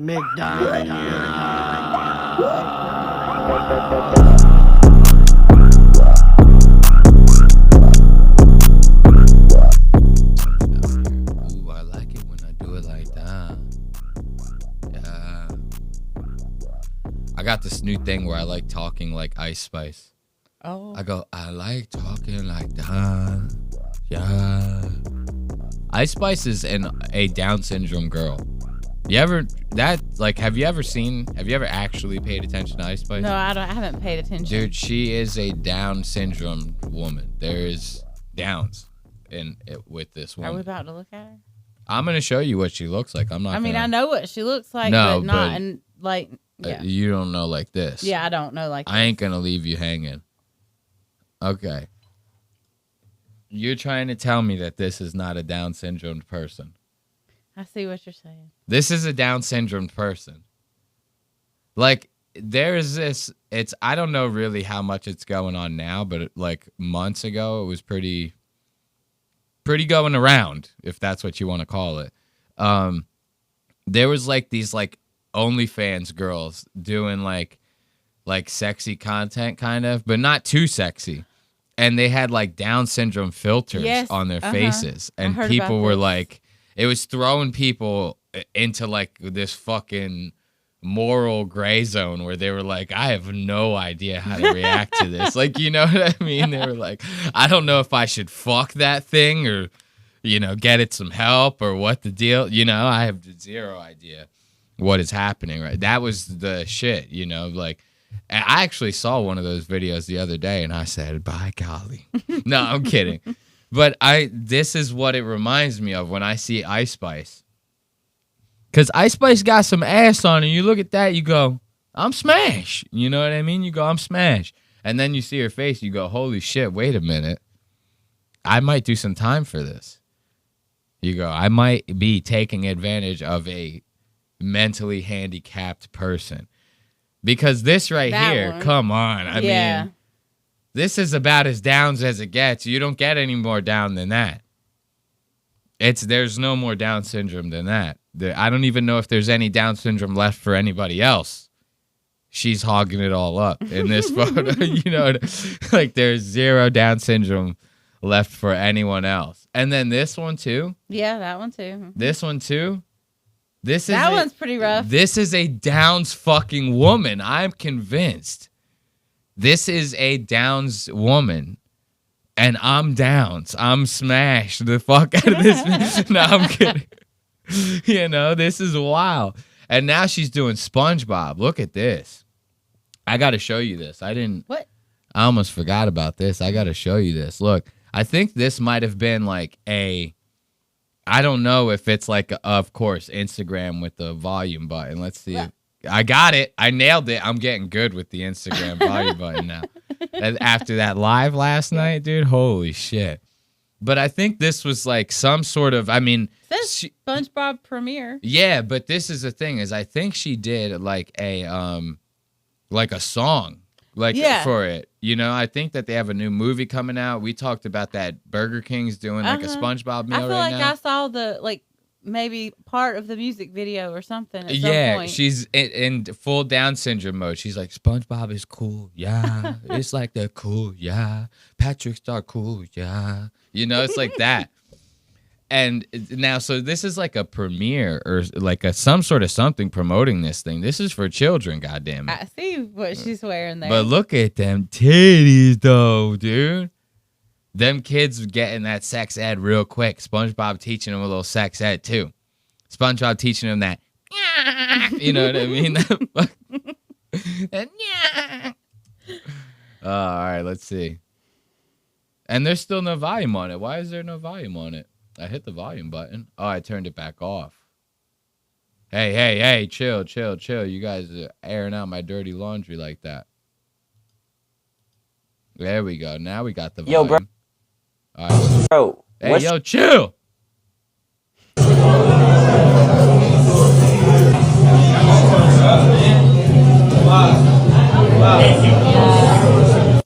Ooh, I like it when I do it like that. Yeah. I got this new thing where I like talking like Ice Spice. Oh. I go, I like talking like that. Yeah. Ice Spice is a Down syndrome girl. Have you ever actually paid attention to Ice Spice? No, I haven't paid attention. Dude, she is a Down syndrome woman. There is Downs with this woman. Are we about to look at her? I'm going to show you what she looks like. I know what she looks like, No, but not but- and like yeah. You don't know like this. Yeah, I don't know like I ain't going to leave you hanging. Okay. You're trying to tell me that this is not a Down syndrome person. I see what you're saying. This is a Down syndrome person. Like, there's this, I don't know really how much it's going on now, but like months ago, it was pretty going around, if that's what you want to call it. There was like these like OnlyFans girls doing like sexy content kind of, but not too sexy. And they had like Down syndrome filters on their faces. And people were like, it was throwing people into like this fucking moral gray zone where they were like, I have no idea how to react to this. Like, you know what I mean? They were like, I don't know if I should fuck that thing or, get it some help or what the deal. I have zero idea what is happening, right? That was the shit, like. I actually saw one of those videos the other day and I said, by golly. No, I'm kidding. But this is what it reminds me of when I see Ice Spice. Because Ice Spice got some ass on and you look at that, you go, I'm smash. You know what I mean? You go, I'm smash. And then you see her face, you go, holy shit, wait a minute. I might do some time for this. You go, I might be taking advantage of a mentally handicapped person. Because this right here, come on. I mean, this is about as downs as it gets. You don't get any more down than that. There's no more Down syndrome than that. I don't even know if there's any Down syndrome left for anybody else. She's hogging it all up in this photo. Like there's zero Down syndrome left for anyone else. And then this one too. Yeah, that one too. This one too. That one's pretty rough. This is a Downs fucking woman. I'm convinced. This is a Downs woman. And I'm Downs. I'm smashed the fuck out of this. No, I'm kidding. This is wild. And now she's doing SpongeBob. Look at this. I got to show you this. What? I almost forgot about this. I got to show you this. Look, I think this might have been like I don't know if it's like, of course, Instagram with the volume button. Let's see. I got it. I nailed it. I'm getting good with the Instagram volume button now. After that live last night, dude, holy shit. But I think this was like some sort of, it says SpongeBob premiere. Yeah, but this is the thing is I think she did like a song. For it, I think that they have a new movie coming out. We talked about that Burger King's doing like a SpongeBob meal right now. I feel like I saw the maybe part of the music video or something at some point. She's in full Down syndrome mode. She's like, SpongeBob is cool, yeah. It's like they're cool, yeah. Patrick Star cool, yeah. It's like that. And now, so this is like a premiere or like some sort of something promoting this thing. This is for children, goddammit. I see what she's wearing there. But look at them titties, though, dude. Them kids getting that sex ed real quick. SpongeBob teaching them a little sex ed, too. SpongeBob teaching them that, you know what I mean? All right, let's see. And there's still no volume on it. Why is there no volume on it? I hit the volume button. Oh, I turned it back off. Hey, chill. You guys are airing out my dirty laundry like that. There we go. Now we got the volume. Yo, bro. All right. Bro. Hey, yo, chill.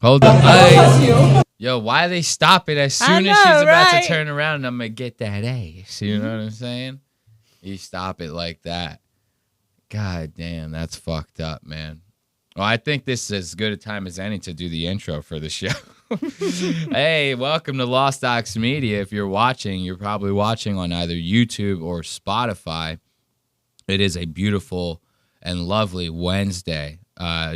Hold on. Hey. Yo, why they stop it as soon as she's about to turn around and I'm going to get that ass? You know what I'm saying? You stop it like that. God damn, that's fucked up, man. Well, I think this is as good a time as any to do the intro for the show. Hey, welcome to Lost Ox Media. If you're watching, you're probably watching on either YouTube or Spotify. It is a beautiful and lovely Wednesday.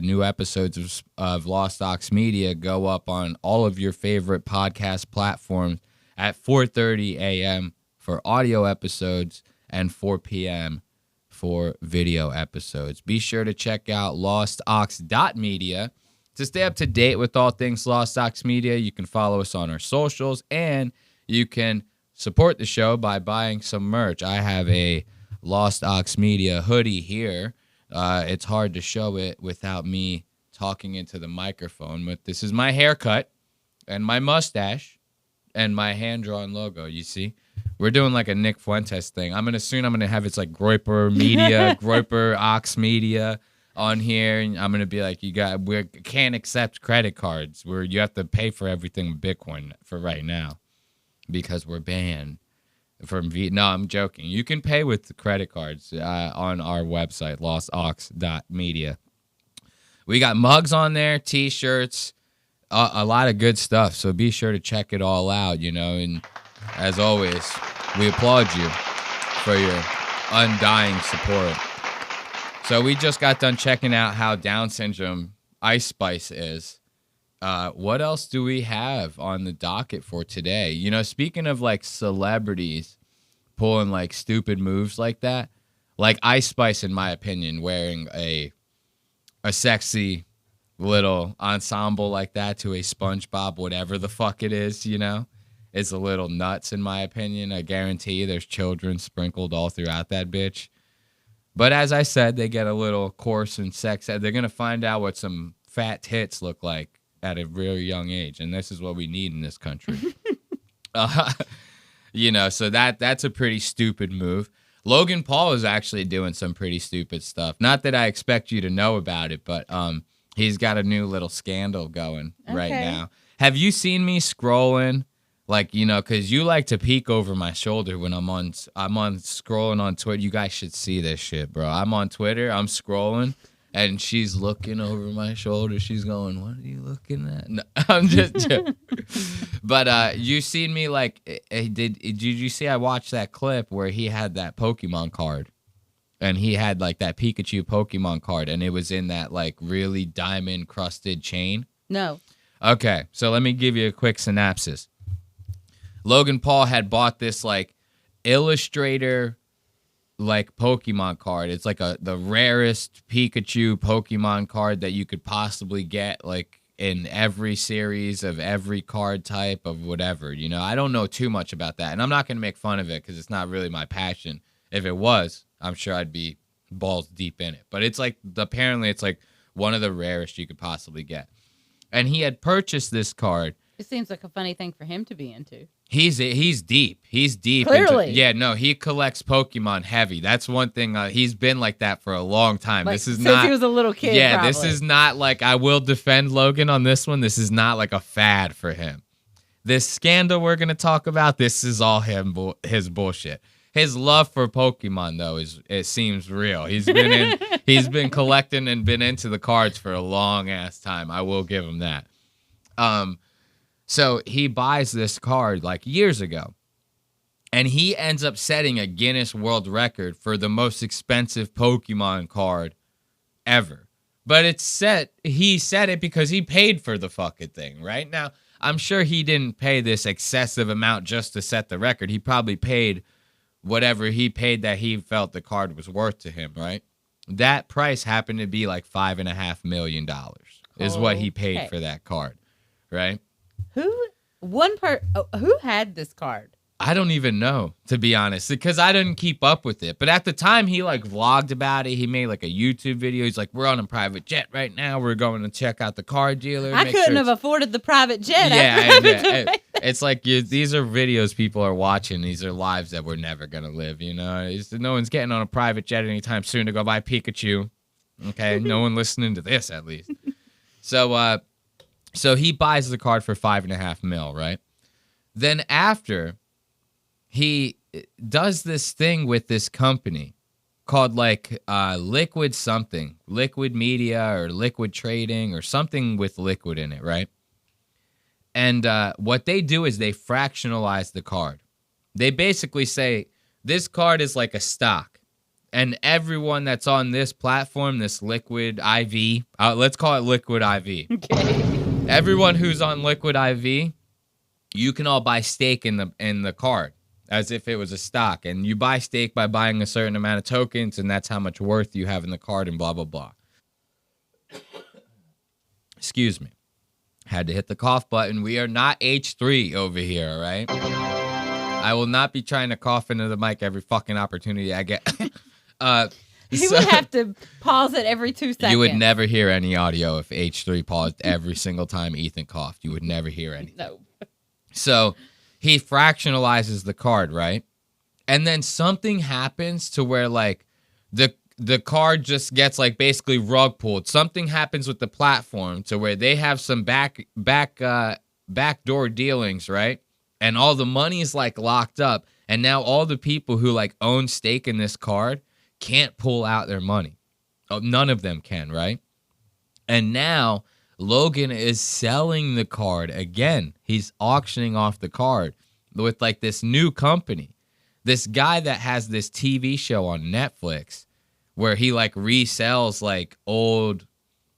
New episodes of Lost Ox Media go up on all of your favorite podcast platforms at 4:30 a.m. for audio episodes and 4 p.m. for video episodes. Be sure to check out lostox.media to stay up to date with all things Lost Ox Media. You can follow us on our socials, and you can support the show by buying some merch. I have a Lost Ox Media hoodie here. It's hard to show it without me talking into the microphone, but this is my haircut and my mustache and my hand-drawn logo, you see? We're doing like a Nick Fuentes thing. I'm going to have it's like Groiper Media, Groiper Ox Media on here. And I'm going to be like, we can't accept credit cards. You have to pay for everything with Bitcoin for right now because we're banned from No, I'm joking. You can pay with the credit cards on our website, lostox.media. We got mugs on there, T-shirts, a lot of good stuff. So be sure to check it all out, and as always, we applaud you for your undying support. So we just got done checking out how Down syndrome Ice Spice is. What else do we have on the docket for today? Speaking of like celebrities pulling like stupid moves like that, like Ice Spice, in my opinion, wearing a sexy little ensemble like that to a SpongeBob, whatever the fuck it is, is a little nuts in my opinion. I guarantee you there's children sprinkled all throughout that bitch. But as I said, they get a little coarse and sex. They're going to find out what some fat tits look like at a really young age. And this is what we need in this country. So that's a pretty stupid move. Logan Paul is actually doing some pretty stupid stuff. Not that I expect you to know about it, but he's got a new little scandal going right now. Have you seen me scrolling? Like, because you like to peek over my shoulder when I'm on scrolling on Twitter. You guys should see this shit, bro. I'm on Twitter. I'm scrolling, and she's looking over my shoulder. She's going, "What are you looking at?" No, I'm just joking. But you seen me like? Did you see? I watched that clip where he had that Pokemon card, and he had like that Pikachu Pokemon card, and it was in that like really diamond crusted chain. No. Okay, so let me give you a quick synopsis. Logan Paul had bought this like Illustrator like Pokemon card. It's like the rarest Pikachu Pokemon card that you could possibly get, like in every series of every card type of whatever. I don't know too much about that, and I'm not gonna make fun of it because it's not really my passion. If it was, I'm sure I'd be balls deep in it. But it's like apparently it's like one of the rarest you could possibly get, and he had purchased this card. It seems like a funny thing for him to be into. He's deep. He's deep. Clearly. He collects Pokemon heavy. That's one thing. He's been like that for a long time. Like, this is since not. he was a little kid. Yeah, probably. This is not like, I will defend Logan on this one. This is not like a fad for him. This scandal we're gonna talk about, this is all his bullshit. His love for Pokemon though it seems real. He's been collecting and been into the cards for a long ass time. I will give him that. So he buys this card like years ago, and he ends up setting a Guinness World Record for the most expensive Pokemon card ever. But he said it because he paid for the fucking thing, right? Now, I'm sure he didn't pay this excessive amount just to set the record. He probably paid whatever he paid that he felt the card was worth to him, right? That price happened to be like $5.5 million is what he paid for that card, right? Who had this card? I don't even know, to be honest, because I didn't keep up with it. But at the time, he like vlogged about it. He made like a YouTube video. He's like, "We're on a private jet right now. We're going to check out the car dealer." I couldn't have afforded the private jet. It's like these are videos people are watching. These are lives that we're never gonna live. No one's getting on a private jet anytime soon to go buy Pikachu. Okay, no one listening to this at least. So he buys the card for $5.5 million, right? Then after, he does this thing with this company called like Liquid something, Liquid Media or Liquid Trading or something with liquid in it, right? And what they do is they fractionalize the card. They basically say this card is like a stock, and everyone that's on this platform, this Liquid IV, let's call it Liquid IV. Okay. Everyone who's on Liquid IV, you can all buy stake in the card as if it was a stock, and you buy stake by buying a certain amount of tokens, and that's how much worth you have in the card, and blah blah blah. Excuse me. Had to hit the cough button. We are not H3 over here, all right? I will not be trying to cough into the mic every fucking opportunity I get. You would have to pause it every 2 seconds. You would never hear any audio if H3 paused every single time Ethan coughed. You would never hear anything. No. So he fractionalizes the card, right? And then something happens to where, like, the card just gets, like, basically rug pulled. Something happens with the platform to where they have some backdoor dealings, right? And all the money is, like, locked up. And now all the people who, like, own stake in this card can't pull out their money. Oh, none of them can, right? And now Logan is selling the card again. He's auctioning off the card with, like, this new company. This guy that has this TV show on Netflix where he, like, resells, like, old,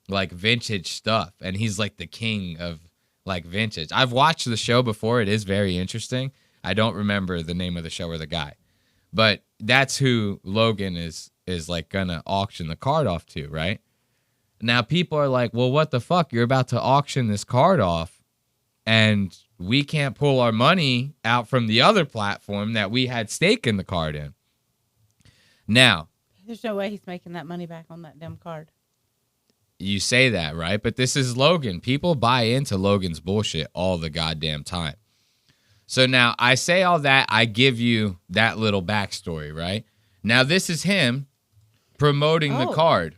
like, vintage stuff. And he's, like, the king of, like, vintage. I've watched the show before. It is very interesting. I don't remember the name of the show or the guy. But that's who Logan is like, gonna auction the card off to, right? Now, people are like, well, what the fuck? You're about to auction this card off, and we can't pull our money out from the other platform that we had stake in the card in. Now, there's no way he's making that money back on that damn card. You say that, right? But this is Logan. People buy into Logan's bullshit all the goddamn time. So now I say all that. I give you that little backstory, right? Now this is him promoting the card.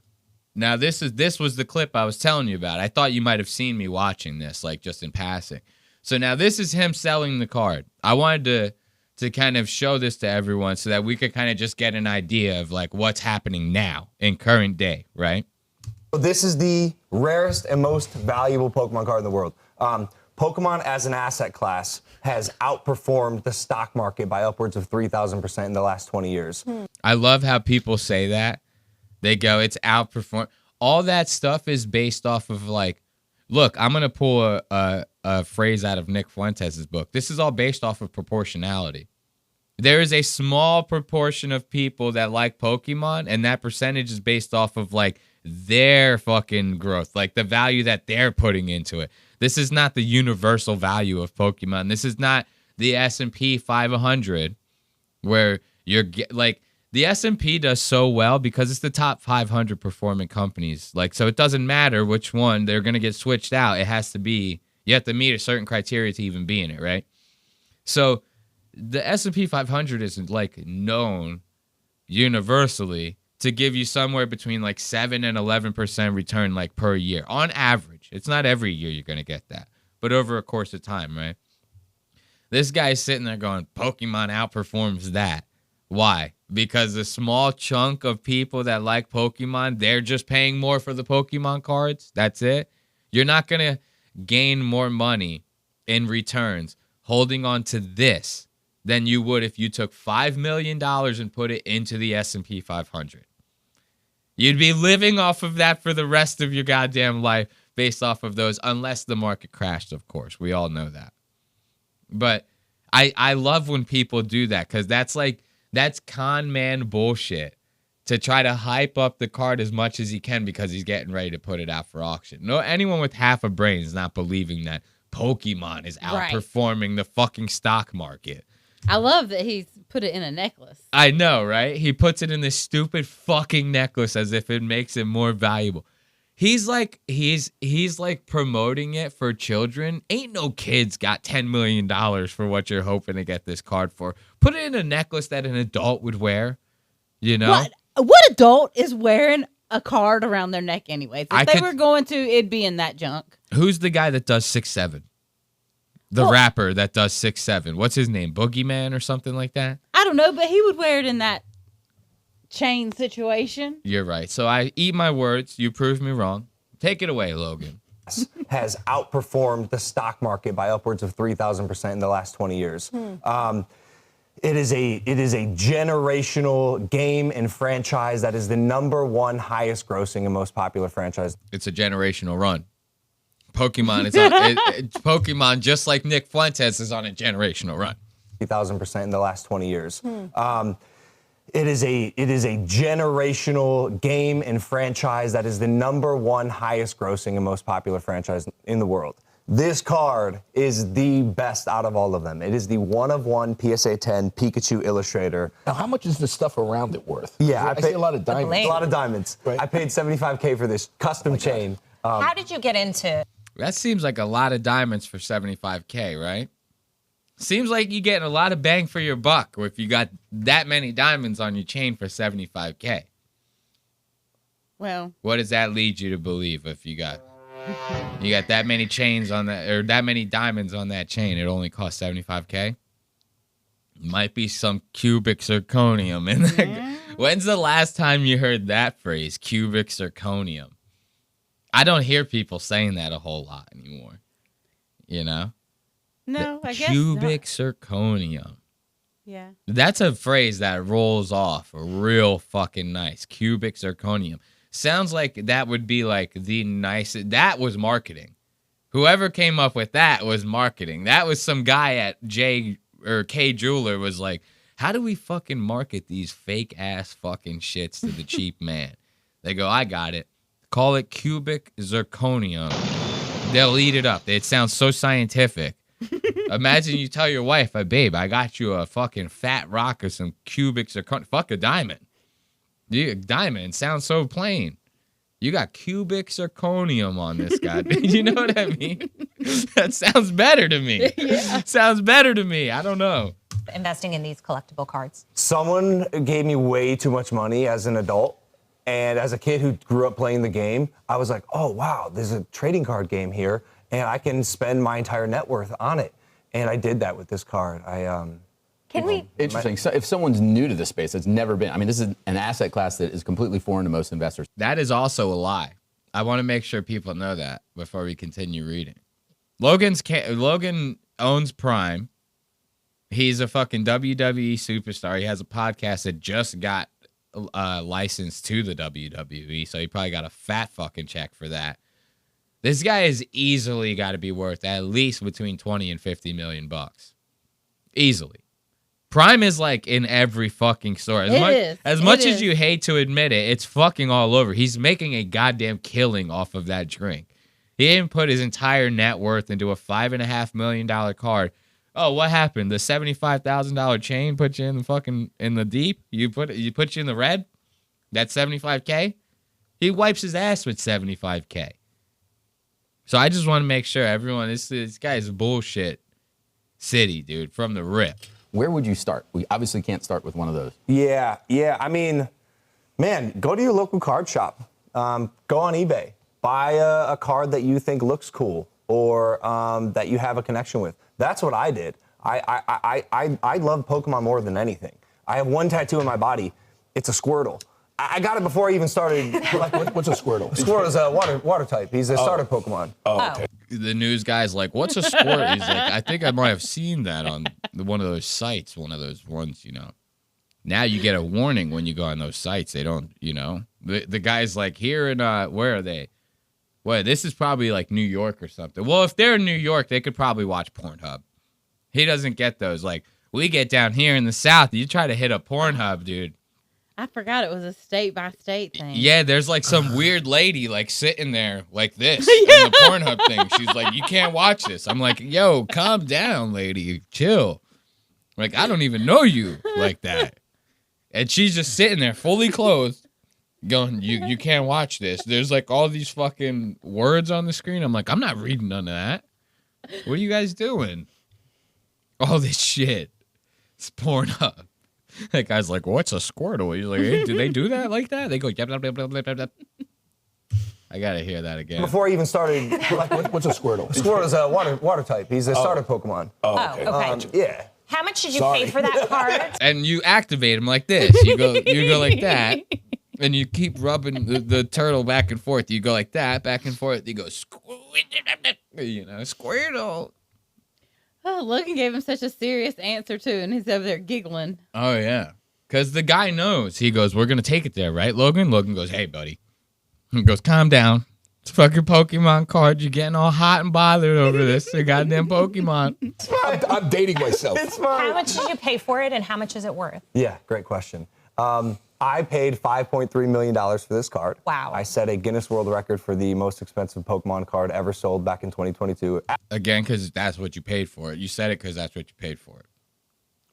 Now this was the clip I was telling you about. I thought you might have seen me watching this, like, just in passing. So now this is him selling the card. I wanted to kind of show this to everyone so that we could kind of just get an idea of, like, what's happening now in current day, right? This is the rarest and most valuable Pokemon card in the world. Pokemon as an asset class has outperformed the stock market by upwards of 3,000% in the last 20 years. I love how people say that. They go, it's outperformed. All that stuff is based off of, like, look, I'm going to pull a phrase out of Nick Fuentes' book. This is all based off of proportionality. There is a small proportion of people that like Pokemon, and that percentage is based off of, like, their fucking growth, like the value that they're putting into it. This is not the universal value of Pokemon. This is not the S&P 500 where you're like, the S&P does so well because it's the top 500 performing companies. Like, so it doesn't matter which one, they're going to get switched out. It has to be, you have to meet a certain criteria to even be in it, right? So the S&P 500 isn't, like, known universally to give you somewhere between, like, 7 and 11% return, like, per year on average. It's not every year you're going to get that, but over a course of time, right? This guy's sitting there going, Pokemon outperforms that. Why? Because a small chunk of people that like Pokemon, they're just paying more for the Pokemon cards. That's it. You're not going to gain more money in returns holding on to this than you would if you took $5 million and put it into the S&P 500. You'd be living off of that for the rest of your goddamn life based off of those, unless the market crashed, of course. We all know that. But I love when people do that, because that's con man bullshit to try to hype up the card as much as he can because he's getting ready to put it out for auction. No, anyone with half a brain is not believing that Pokemon is outperforming the fucking stock market. I love that he's put it in a necklace. I know, right? He puts it in this stupid fucking necklace as if it makes it more valuable. He's like promoting it for children. Ain't no kids got $10 million for what you're hoping to get this card for. Put it in a necklace that an adult would wear, you know? What adult is wearing a card around their neck anyways? If they were going to, it'd be in that junk. Who's the guy that does 6'7"? The rapper that does 6'7". What's his name? Boogeyman or something like that? I don't know, but he would wear it in that chain situation. You're right. So I eat my words. You proved me wrong. Take it away, Logan. Has outperformed the stock market by upwards of 3,000% in the last 20 years. It is a generational game and franchise that is the #1 highest grossing and most popular franchise. It's a generational run. Pokemon is on Pokemon, just like Nick Fuentes, is on a generational run. 3,000% in the last 20 years. It is a generational game and franchise that is the #1 highest grossing and most popular franchise in the world. This card is the best out of all of them. It is the 1/1 PSA 10 Pikachu Illustrator. Now, how much is the stuff around it worth? Yeah, I see a lot of diamonds. A lot of diamonds. Right. I paid $75K for this custom chain. How did you get into? That seems like a lot of diamonds for $75K, right? Seems like you're getting a lot of bang for your buck if you got that many diamonds on your chain for $75K. Well, what does that lead you to believe if you got that many chains on that, or that many diamonds on that chain? It only costs $75K. Might be some cubic zirconium in there. When's the last time you heard that phrase, cubic zirconium? I don't hear people saying that a whole lot anymore. You know? no, I guess Cubic not. zirconium. Yeah. That's a phrase that rolls off real fucking nice. Cubic zirconium. Sounds like that would be like the nicest. That was marketing. Whoever came up with that was marketing. That was some guy at J or K Jeweler was like, how do we fucking market these fake ass fucking shits to the cheap man? They go, I got it. Call it cubic zirconium. They'll eat it up. It sounds so scientific. Imagine you tell your wife, hey, babe, I got you a fucking fat rock or some cubic zirconium. Fuck a diamond. Diamond sounds so plain. You got cubic zirconium on this guy. You know what I mean? That sounds better to me. Yeah. Sounds better to me. I don't know. Investing in these collectible cards. Someone gave me way too much money as an adult. And as a kid who grew up playing the game, I was like, oh, wow, there's a trading card game here, and I can spend my entire net worth on it. And I did that with this card. Interesting. So if someone's new to this space, that's never been, I mean, this is an asset class that is completely foreign to most investors. That is also a lie. I want to make sure people know that before we continue reading. Logan owns Prime. He's a fucking WWE superstar. He has a podcast that just got licensed to the WWE, so he probably got a fat fucking check for that. This guy has easily got to be worth at least between 20 and 50 million bucks. Easily. Prime is like in every fucking store. As much as you hate to admit it, it's fucking all over. He's making a goddamn killing off of that drink. He didn't put his entire net worth into a $5.5 million card. Oh, what happened? The $75,000 chain put you in the fucking in the deep? You put you in the red? That's $75K? He wipes his ass with $75K. So I just want to make sure everyone, this guy's bullshit city, dude, from the rip. Where would you start? We obviously can't start with one of those. Yeah. I mean, man, go to your local card shop. Go on eBay. Buy a card that you think looks cool or that you have a connection with. That's what I did. I love Pokemon more than anything. I have one tattoo on my body. It's a Squirtle. I got it before I even started. What's a Squirtle? Squirtle is a water type. He's a starter Pokemon. Oh, okay. The news guy's like, what's a squirt? He's like, I think I might have seen that on one of those sites, one of those ones, you know. Now you get a warning when you go on those sites. They don't, you know. The guy's like, here in, where are they? Well, this is probably like New York or something. Well, if they're in New York, they could probably watch Pornhub. He doesn't get those. Like, we get down here in the South, you try to hit up Pornhub, dude. I forgot it was a state-by-state thing. Yeah, there's like some weird lady like sitting there like this in the Pornhub thing. She's like, you can't watch this. I'm like, yo, calm down, lady. Chill. Like, I don't even know you like that. And she's just sitting there fully clothed going, you can't watch this. There's like all these fucking words on the screen. I'm like, I'm not reading none of that. What are you guys doing? All this shit. It's Pornhub. That guy's like, what's a Squirtle? He's like, hey, do they do that like that? They go, yep, yep, yep, yep, yep, yep. I got to hear that again. Before I even started. What's a Squirtle? Squirtle is a water type. He's a starter Pokemon. Oh, okay. Okay. Yeah. How much did you pay for that card? And you activate them like this. You go like that, and you keep rubbing the turtle back and forth. You go like that, back and forth. You go, Squirtle. Oh, Logan gave him such a serious answer, too, and he's over there giggling. Oh, yeah. Because the guy knows. He goes, we're going to take it there, right, Logan? Logan goes, hey, buddy. He goes, calm down. It's fucking Pokemon card. You're getting all hot and bothered over this. The goddamn Pokemon. I'm dating myself. It's fine. How much did you pay for it, and how much is it worth? Yeah, great question. I paid $5.3 million for this card. Wow. I set a Guinness World Record for the most expensive Pokemon card ever sold back in 2022. Again, because that's what you paid for it. You said it because that's what you paid for it.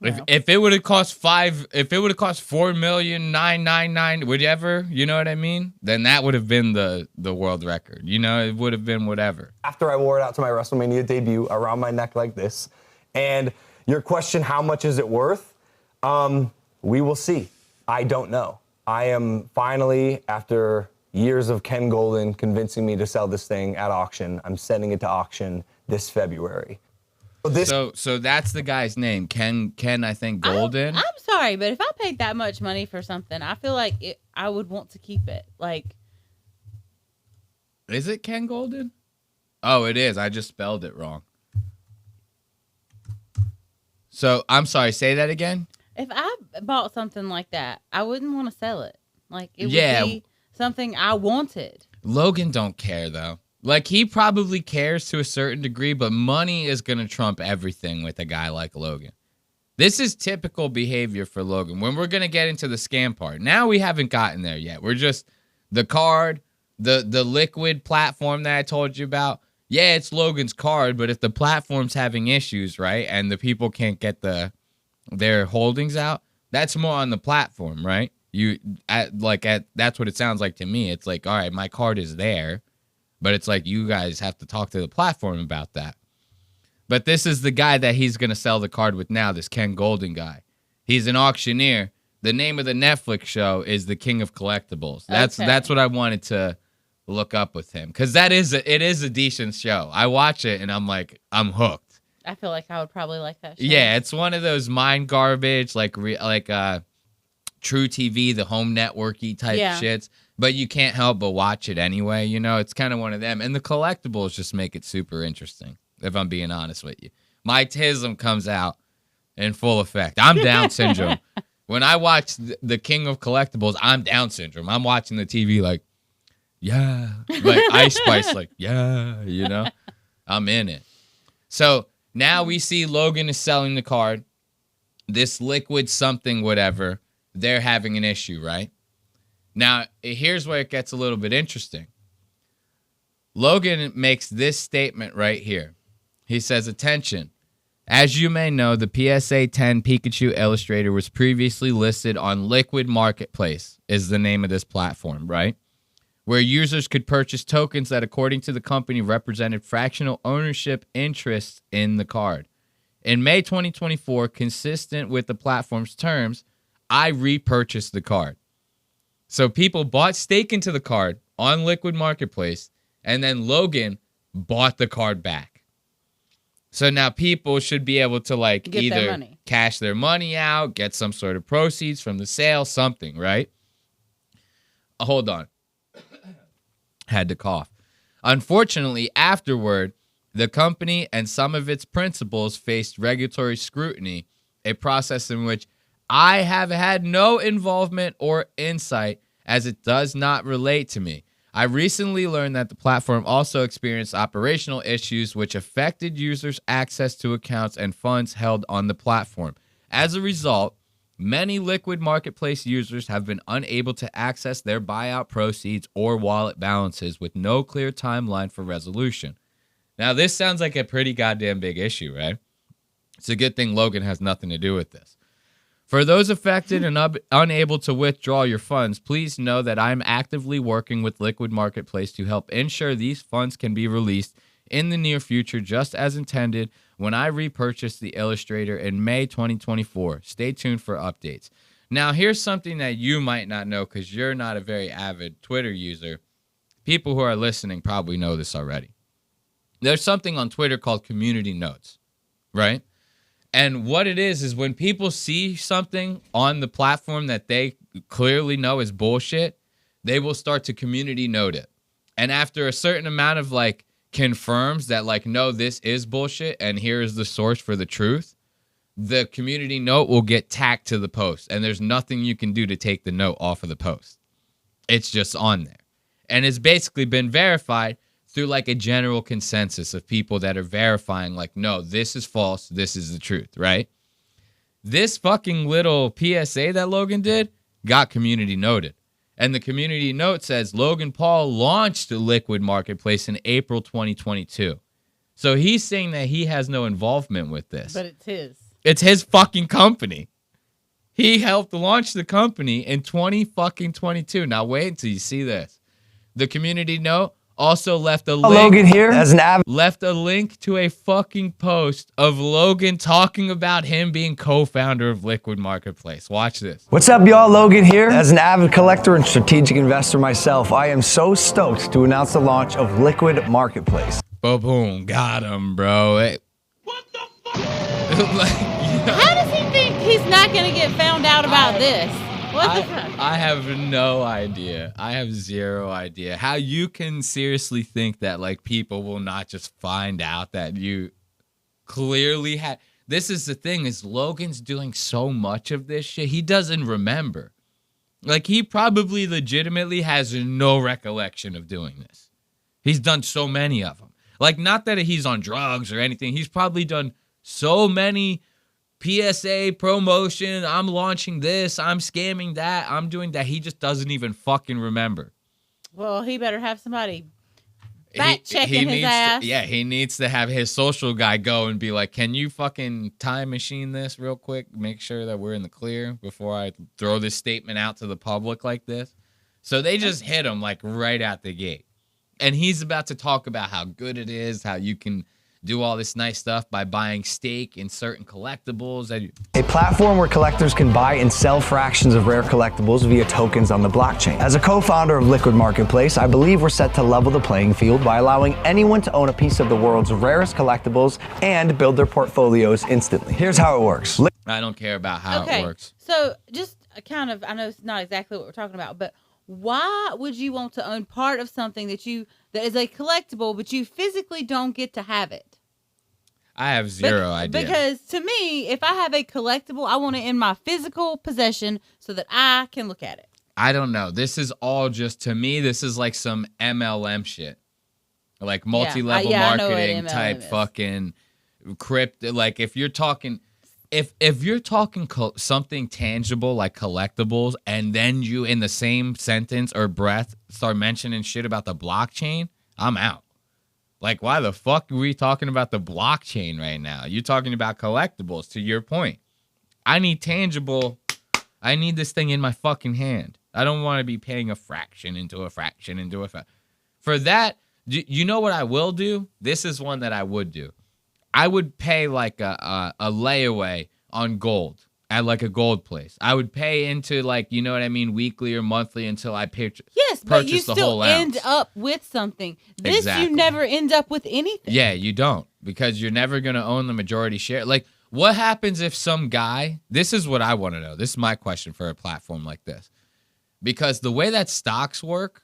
Well. If it would have cost $4,999,999, whatever, you know what I mean? Then that would have been the world record. You know, it would have been whatever. After I wore it out to my WrestleMania debut around my neck like this. And your question, how much is it worth? We will see. I don't know. I am finally, after years of Ken Golden convincing me to sell this thing at auction, I'm sending it to auction this February. So that's the guy's name, Ken. I think Golden. I'm sorry, but if I paid that much money for something, I feel like I would want to keep it. Like, is it Ken Golden? Oh, it is. I just spelled it wrong. So I'm sorry. Say that again. If I bought something like that, I wouldn't want to sell it. Like, it would be something I wanted. Logan don't care though. Like, he probably cares to a certain degree, but money is going to trump everything with a guy like Logan. This is typical behavior for Logan. When we're going to get into the scam part. Now we haven't gotten there yet. We're just the card, the liquid platform that I told you about. Yeah, it's Logan's card, but if the platform's having issues, right, and the people can't get their holdings out, that's more on the platform, right? That's what it sounds like to me. It's like, all right, my card is there. But it's like you guys have to talk to the platform about that. But this is the guy that he's going to sell the card with now, this Ken Golden guy. He's an auctioneer. The name of the Netflix show is The King of Collectibles. That's what I wanted to look up with him. Because it is a decent show. I watch it and I'm like, I'm hooked. I feel like I would probably like that show. Yeah, it's one of those mind garbage, like True TV, the home networky type shits. But you can't help but watch it anyway, you know? It's kind of one of them. And the collectibles just make it super interesting, if I'm being honest with you. My tism comes out in full effect. I'm Down syndrome. When I watch the King of Collectibles, I'm Down syndrome. I'm watching the TV like, yeah. Like Ice Spice, like, yeah, you know? I'm in it. So now we see Logan is selling the card. This liquid something, whatever, they're having an issue, right? Now, here's where it gets a little bit interesting. Logan makes this statement right here. He says, attention, as you may know, the PSA 10 Pikachu Illustrator was previously listed on Liquid Marketplace, is the name of this platform, right? Where users could purchase tokens that, according to the company, represented fractional ownership interests in the card. In May 2024, consistent with the platform's terms, I repurchased the card. So people bought stake into the card on Liquid Marketplace, and then Logan bought the card back. So now people should be able to get either cash their money out, get some sort of proceeds from the sale, something, right? Hold on. Had to cough. Unfortunately, afterward, the company and some of its principals faced regulatory scrutiny, a process in which I have had no involvement or insight as it does not relate to me. I recently learned that the platform also experienced operational issues which affected users' access to accounts and funds held on the platform. As a result, many Liquid Marketplace users have been unable to access their buyout proceeds or wallet balances with no clear timeline for resolution. Now, this sounds like a pretty goddamn big issue, right? It's a good thing Logan has nothing to do with this. For those affected and unable to withdraw your funds, please know that I'm actively working with Liquid Marketplace to help ensure these funds can be released in the near future, just as intended when I repurchased the Illustrator in May 2024. Stay tuned for updates. Now, here's something that you might not know because you're not a very avid Twitter user. People who are listening probably know this already. There's something on Twitter called community notes, right? And what it is when people see something on the platform that they clearly know is bullshit, they will start to community note it. And after a certain amount of like confirms that like, no, this is bullshit and here is the source for the truth, the community note will get tacked to the post. And there's nothing you can do to take the note off of the post. It's just on there. And it's basically been verified through like a general consensus of people that are verifying like, no, this is false. This is the truth, right? This fucking little PSA that Logan did got community noted. And the community note says Logan Paul launched the Liquid Marketplace in April 2022. So he's saying that he has no involvement with this. But it's his. It's his fucking company. He helped launch the company in 2022. Now wait until you see this. The community note also left a link. Logan here as an left a link to a fucking post of Logan talking about him being co-founder of Liquid Marketplace. Watch this. What's up, y'all? Logan here. As an avid collector and strategic investor myself, I am so stoked to announce the launch of Liquid Marketplace. Boom, got him, bro. What the fuck? Like, how does he think he's not gonna get found out about this? What the fuck? I have no idea. I have zero idea how you can seriously think that like people will not just find out that you clearly had. This is the thing is Logan's doing so much of this shit. He doesn't remember. Like he probably legitimately has no recollection of doing this. He's done so many of them. Like not that he's on drugs or anything. He's probably done so many PSA promotion, I'm launching this, I'm scamming that, I'm doing that. He just doesn't even fucking remember. Well, he better have somebody fact-checking his ass. He needs to have his social guy go and be like, can you fucking time machine this real quick? Make sure that we're in the clear before I throw this statement out to the public like this. So they just hit him like right out the gate. And he's about to talk about how good it is, how you can do all this nice stuff by buying stake in certain collectibles. A platform where collectors can buy and sell fractions of rare collectibles via tokens on the blockchain. As a co-founder of Liquid Marketplace, I believe we're set to level the playing field by allowing anyone to own a piece of the world's rarest collectibles and build their portfolios instantly. Here's how it works. I don't care about how it works. So just kind of, I know it's not exactly what we're talking about, but why would you want to own part of something that is a collectible, but you physically don't get to have it? I have zero idea. Because to me, if I have a collectible, I want it in my physical possession so that I can look at it. I don't know. This is all just, to me, this is like some MLM shit. Like multi-level marketing type fucking crypto. Like if you're talking... If you're talking something tangible like collectibles and then you in the same sentence or breath start mentioning shit about the blockchain, I'm out. Like, why the fuck are we talking about the blockchain right now? You're talking about collectibles, to your point. I need tangible. I need this thing in my fucking hand. I don't want to be paying a fraction into a fraction into a fraction. For that, you know what I will do? This is one that I would do. I would pay like a layaway on gold at like a gold place. I would pay into like, you know what I mean, weekly or monthly until I purchase but you the still whole ounce. end up with something. This Exactly. You never end up with anything. Yeah, you don't, because you're never going to own the majority share. Like, what happens if some guy, this is what I want to know. This is my question for a platform like this. Because the way that stocks work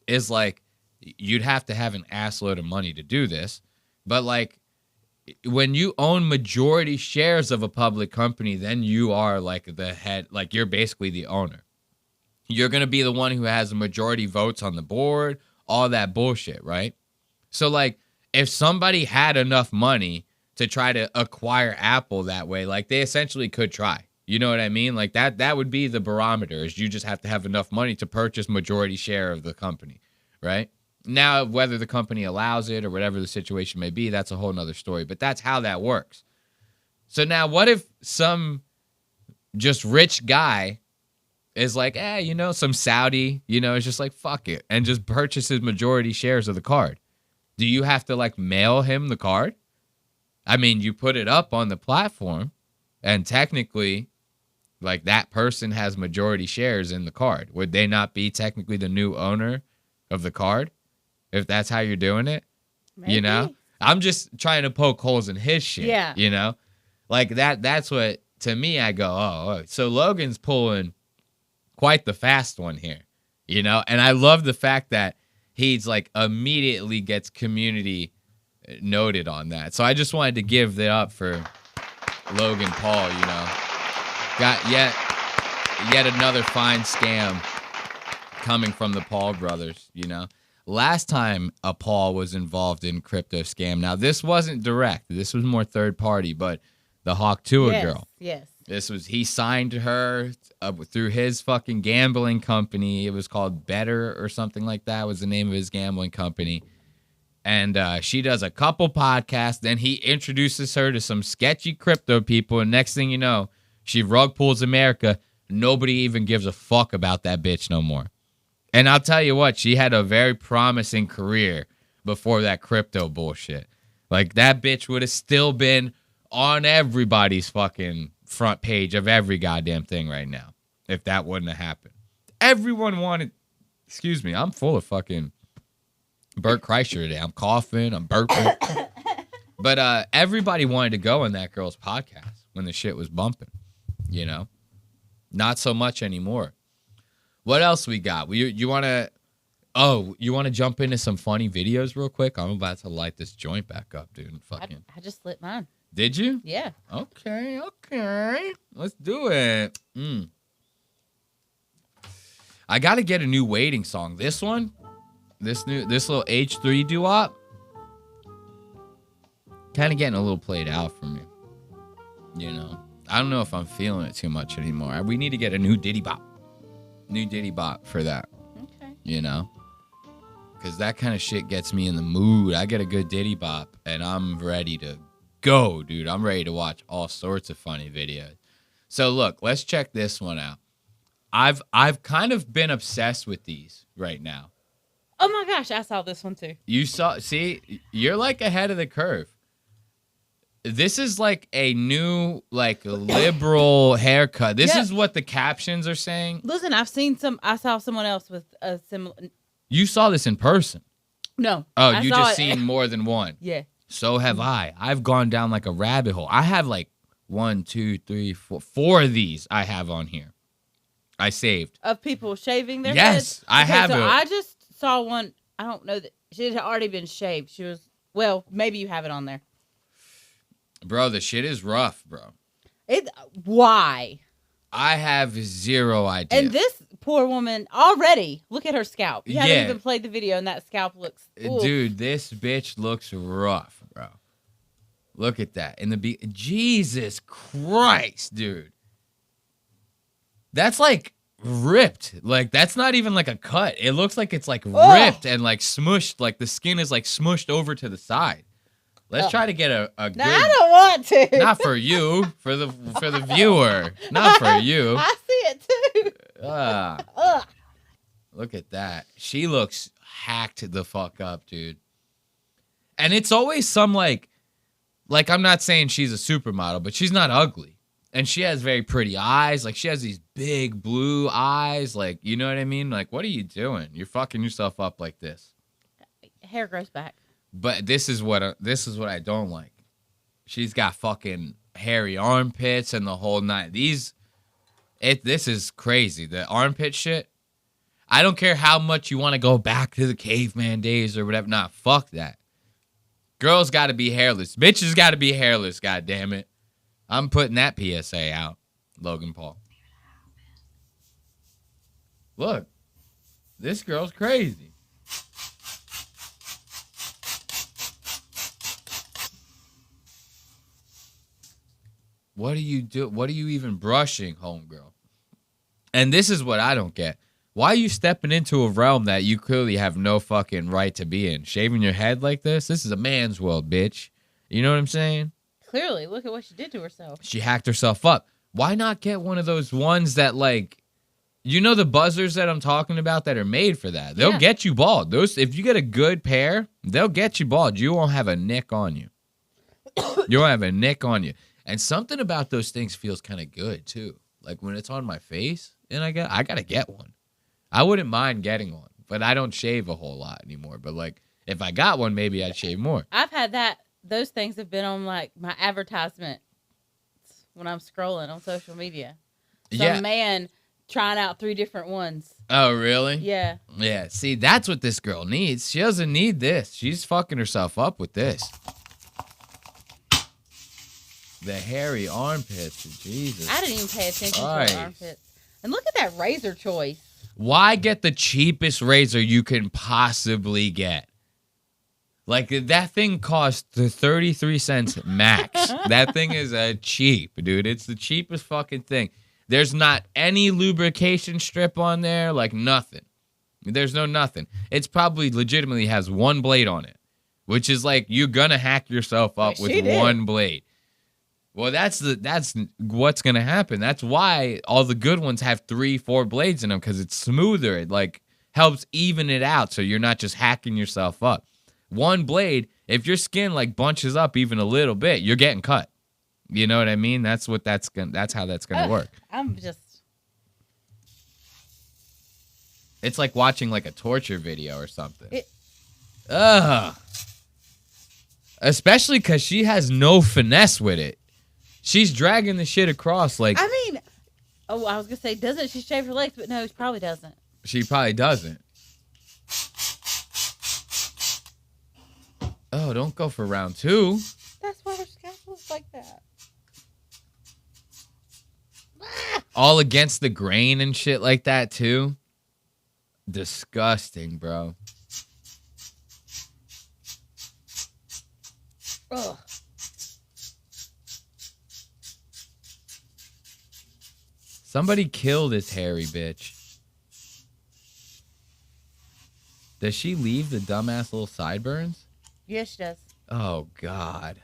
is like, you'd have to have an assload of money to do this. But like, when you own majority shares of a public company, then you are like the head, like you're basically the owner. You're going to be the one who has the majority votes on the board, all that bullshit, right? So like if somebody had enough money to try to acquire Apple that way, like they essentially could try. You know what I mean? Like that would be the barometer, is you just have to have enough money to purchase majority share of the company, right? Now, whether the company allows it or whatever the situation may be, that's a whole nother story. But that's how that works. So now what if some just rich guy is like, some Saudi, is just like, fuck it, and just purchases majority shares of the card? Do you have to like mail him the card? I mean, you put it up on the platform and technically like that person has majority shares in the card. Would they not be technically the new owner of the card? If that's how you're doing it, Maybe. I'm just trying to poke holes in his shit, Like that's what, to me, I go, oh, so Logan's pulling quite the fast one here, you know? And I love the fact that he's like immediately gets community noted on that. So I just wanted to give that up for Logan Paul, you know. Got yet another fine scam coming from the Paul brothers, you know. Last time a Paul was involved in crypto scam. Now, this wasn't direct. This was more third party, but the Hawk Tua girl. Yes. He signed her through his fucking gambling company. It was called Better or something like that was the name of his gambling company. And she does a couple podcasts. Then he introduces her to some sketchy crypto people. And next thing you know, she rug pulls America. Nobody even gives a fuck about that bitch no more. And I'll tell you what, she had a very promising career before that crypto bullshit. Like, that bitch would have still been on everybody's fucking front page of every goddamn thing right now if that wouldn't have happened. Everyone wanted, excuse me, I'm full of fucking Bert Kreischer today. I'm coughing, I'm burping. But everybody wanted to go on that girl's podcast when the shit was bumping, you know? Not so much anymore. What else we got? You want to jump into some funny videos real quick? I'm about to light this joint back up, dude. Fucking. I just lit mine. Did you? Yeah. Okay. Let's do it. I got to get a new waiting song. This one, this little H3 doo-wop, kind of getting a little played out for me. You know, I don't know if I'm feeling it too much anymore. We need to get a new Diddy Bop. New Diddy Bop for that. Okay. You know? Because that kind of shit gets me in the mood. I get a good Diddy Bop, and I'm ready to go, dude. I'm ready to watch all sorts of funny videos. So, look, let's check this one out. I've kind of been obsessed with these right now. Oh, my gosh. I saw this one, too. See, you're, like, ahead of the curve. This is like a new, like, liberal haircut. This is what the captions are saying. Listen, I saw someone else with a similar. You saw this in person. No. Oh, you just seen more than one. Yeah. So have I. I've gone down like a rabbit hole. I have like 1, 2, 3, 4 of these I have on here. I saved. Of people shaving their heads? Yes, I have so it. I just saw one. I don't know that she had already been shaved. She was, well, maybe you have it on there. Bro, the shit is rough, bro. Why? I have zero idea. And this poor woman already, look at her scalp. You haven't even played the video, and that scalp looks. Oof. Dude, this bitch looks rough, bro. Look at that. Jesus Christ, dude. That's like ripped. Like, that's not even like a cut. It looks like it's like ripped and like smushed. Like the skin is like smushed over to the side. Let's try to get a good. No, I don't want to. Not for you, for the viewer. Not for you. I see it too. Look at that. She looks hacked the fuck up, dude. And it's always some like I'm not saying she's a supermodel, but she's not ugly. And she has very pretty eyes. Like, she has these big blue eyes. Like, you know what I mean? Like, what are you doing? You're fucking yourself up like this. Hair grows back. But this is what I don't like. She's got fucking hairy armpits and the whole night. This is crazy. The armpit shit. I don't care how much you want to go back to the caveman days or whatever. Nah, fuck that. Girls got to be hairless. Bitches got to be hairless, God damn it. I'm putting that PSA out, Logan Paul. Look, this girl's crazy. What do you do? What are you even brushing, homegirl? And this is what I don't get. Why are you stepping into a realm that you clearly have no fucking right to be in? Shaving your head like this? This is a man's world, bitch. You know what I'm saying? Clearly, look at what she did to herself. She hacked herself up. Why not get one of those ones that, like, you know the buzzers that I'm talking about that are made for that? They'll get you bald. If you get a good pair, they'll get you bald. You won't have a nick on you. You won't have a nick on you. And something about those things feels kind of good, too. Like, when it's on my face, and I got to get one. I wouldn't mind getting one, but I don't shave a whole lot anymore. But, like, if I got one, maybe I'd shave more. I've had that. Those things have been on, like, my advertisement when I'm scrolling on social media. Some Yeah. man trying out 3 different ones. Oh, really? Yeah. Yeah. See, that's what this girl needs. She doesn't need this. She's fucking herself up with this. The hairy armpits. Jesus. I didn't even pay attention to Christ. her armpits. And look at that razor choice. Why get the cheapest razor you can possibly get? Like, that thing costs 33 cents max. That thing is cheap, dude. It's the cheapest fucking thing. There's not any lubrication strip on there, like nothing. There's no nothing. It's probably legitimately has one blade on it, which is like you're gonna hack yourself up with one blade. Well, that's what's gonna happen. That's why all the good ones have 3-4 blades in them, because it's smoother. It like helps even it out, so you're not just hacking yourself up. One blade, if your skin like bunches up even a little bit, you're getting cut. You know what I mean? That's how that's gonna work. I'm just. It's like watching like a torture video or something. Ugh. Especially because she has no finesse with it. She's dragging the shit across like. I mean, I was gonna say, doesn't she shave her legs? But no, she probably doesn't. She probably doesn't. Oh, don't go for round 2. That's why her scalp looks like that. All against the grain and shit like that too. Disgusting, bro. Ugh. Somebody kill this hairy bitch. Does she leave the dumbass little sideburns? Yes, she does. Oh, God.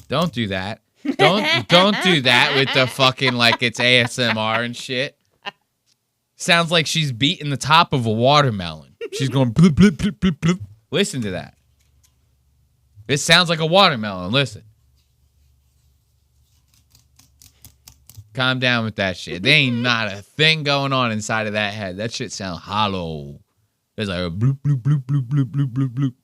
Don't do that. Don't do that with the fucking like it's ASMR and shit. Sounds like she's beating the top of a watermelon. She's going bloop, bloop, bloop, bloop, bloop. Listen to that. It sounds like a watermelon. Listen. Calm down with that shit. There ain't not a thing going on inside of that head. That shit sound hollow. It's like a bloop, bloop, bloop, bloop, bloop, bloop, bloop, bloop.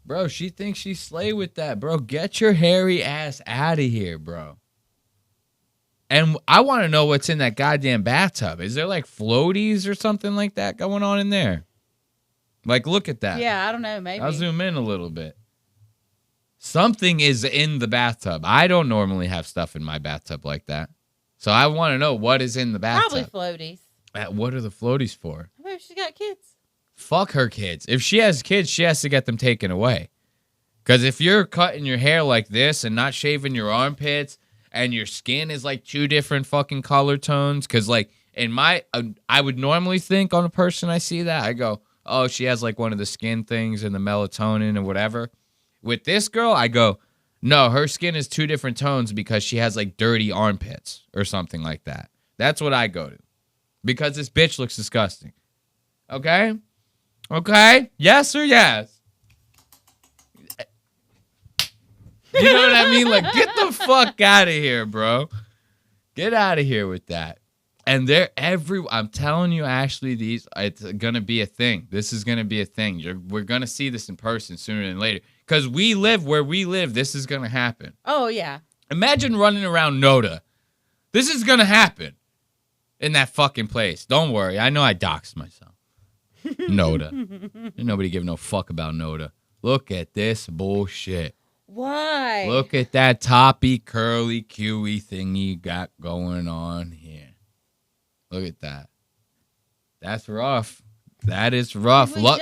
Bro, she thinks she slay with that, bro. Get your hairy ass out of here, bro. And I want to know what's in that goddamn bathtub. Is there like floaties or something like that going on in there? Like, look at that. Yeah, I don't know. Maybe. I'll zoom in a little bit. Something is in the bathtub. I don't normally have stuff in my bathtub like that. So I want to know what is in the bathtub. Probably floaties. What are the floaties for? Maybe she's got kids. Fuck her kids. If she has kids, she has to get them taken away. Because if you're cutting your hair like this and not shaving your armpits and your skin is like 2 different fucking color tones, because like in my, I would normally think on a person I see that, I go, oh, she has like one of the skin things and the melatonin and whatever. With this girl, I go, no, her skin is 2 different tones because she has like dirty armpits or something like that. That's what I go to. Because this bitch looks disgusting. Okay? Okay? Yes or yes? You know what I mean? Like, get the fuck out of here, bro. Get out of here with that. And I'm telling you, Ashley, it's going to be a thing. This is going to be a thing. We're going to see this in person sooner than later. Because we live where we live. This is going to happen. Oh, yeah. Imagine running around Noda. This is going to happen in that fucking place. Don't worry. I know I doxed myself. Noda. Ain't nobody give no fuck about Noda. Look at this bullshit. Why? Look at that toppy, curly, Q-y thing you got going on here. Look at that. That's rough. That is rough. Look.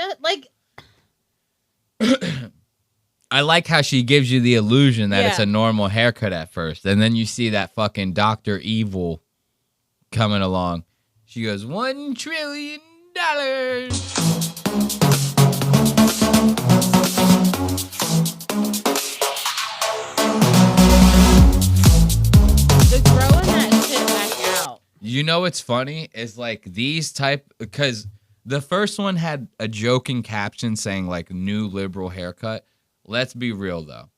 I like how she gives you the illusion that it's a normal haircut at first. And then you see that fucking Dr. Evil coming along. She goes, $1 trillion. You know what's funny is like these type, because the first one had a joking caption saying like new liberal haircut. Let's be real though.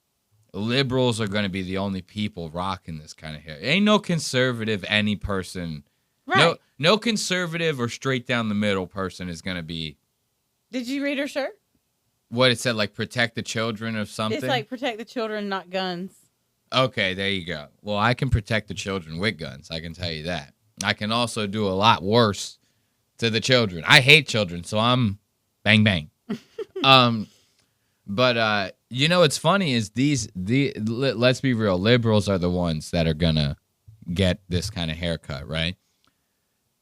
Liberals are going to be the only people rocking this kind of hair. Ain't no conservative any person. Right. No conservative or straight down the middle person is going to be Did you read her shirt? What it said, like protect the children or something? It's like protect the children, not guns. Okay, there you go. Well, I can protect the children with guns. I can tell you that. I can also do a lot worse to the children. I hate children, so I'm bang bang. But you know what's funny is let's be real, liberals are the ones that are gonna get this kind of haircut, right?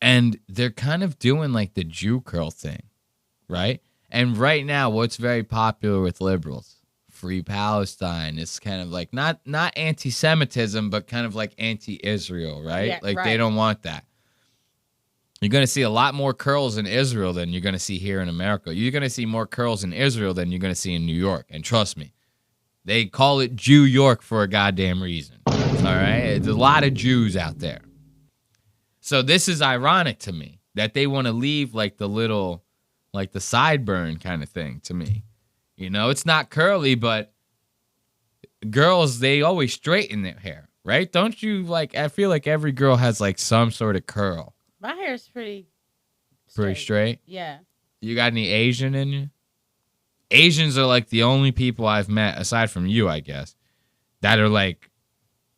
And they're kind of doing like the Jew curl thing, right? And right now, what's very popular with liberals? Free Palestine. It's kind of like not anti-Semitism, but kind of like anti-Israel, right? Yeah, like right. they don't want that. You're going to see a lot more curls in Israel than you're going to see here in America. You're going to see more curls in Israel than you're going to see in New York. And trust me, they call it Jew York for a goddamn reason. All right? There's a lot of Jews out there. So this is ironic to me that they want to leave like the little, like the sideburn kind of thing to me. You know, it's not curly, but girls, they always straighten their hair, right? Don't you like, I feel like every girl has like some sort of curl. My hair's pretty Straight? Yeah. You got any Asian in you? Asians are like the only people I've met, aside from you, I guess, that are like,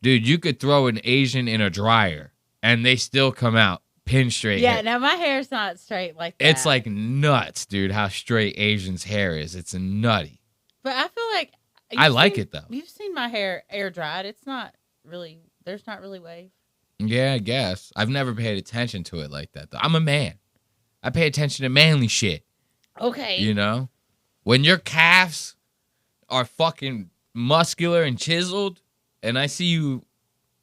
dude, you could throw an Asian in a dryer and they still come out pin straight. Yeah, hair. no, my hair's not straight like that. It's like nuts, dude, how straight Asians' hair is. It's nutty. But I feel like I like it, though. You've seen my hair air dried. It's not really, there's not really wave. Yeah, I guess. I've never paid attention to it like that, though. I'm a man. I pay attention to manly shit. Okay. You know? When your calves are fucking muscular and chiseled, and I see you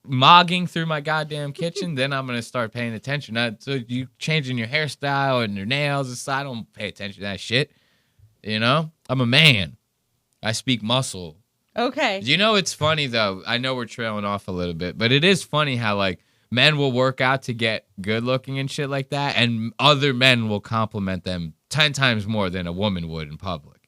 mogging through my goddamn kitchen, then I'm going to start paying attention. So you changing your hairstyle and your nails and stuff, I don't pay attention to that shit. You know? I'm a man. I speak muscle. Okay. You know, it's funny, though. I know we're trailing off a little bit, but it is funny how, like, men will work out to get good looking and shit like that, and other men will compliment them 10 times more than a woman would in public.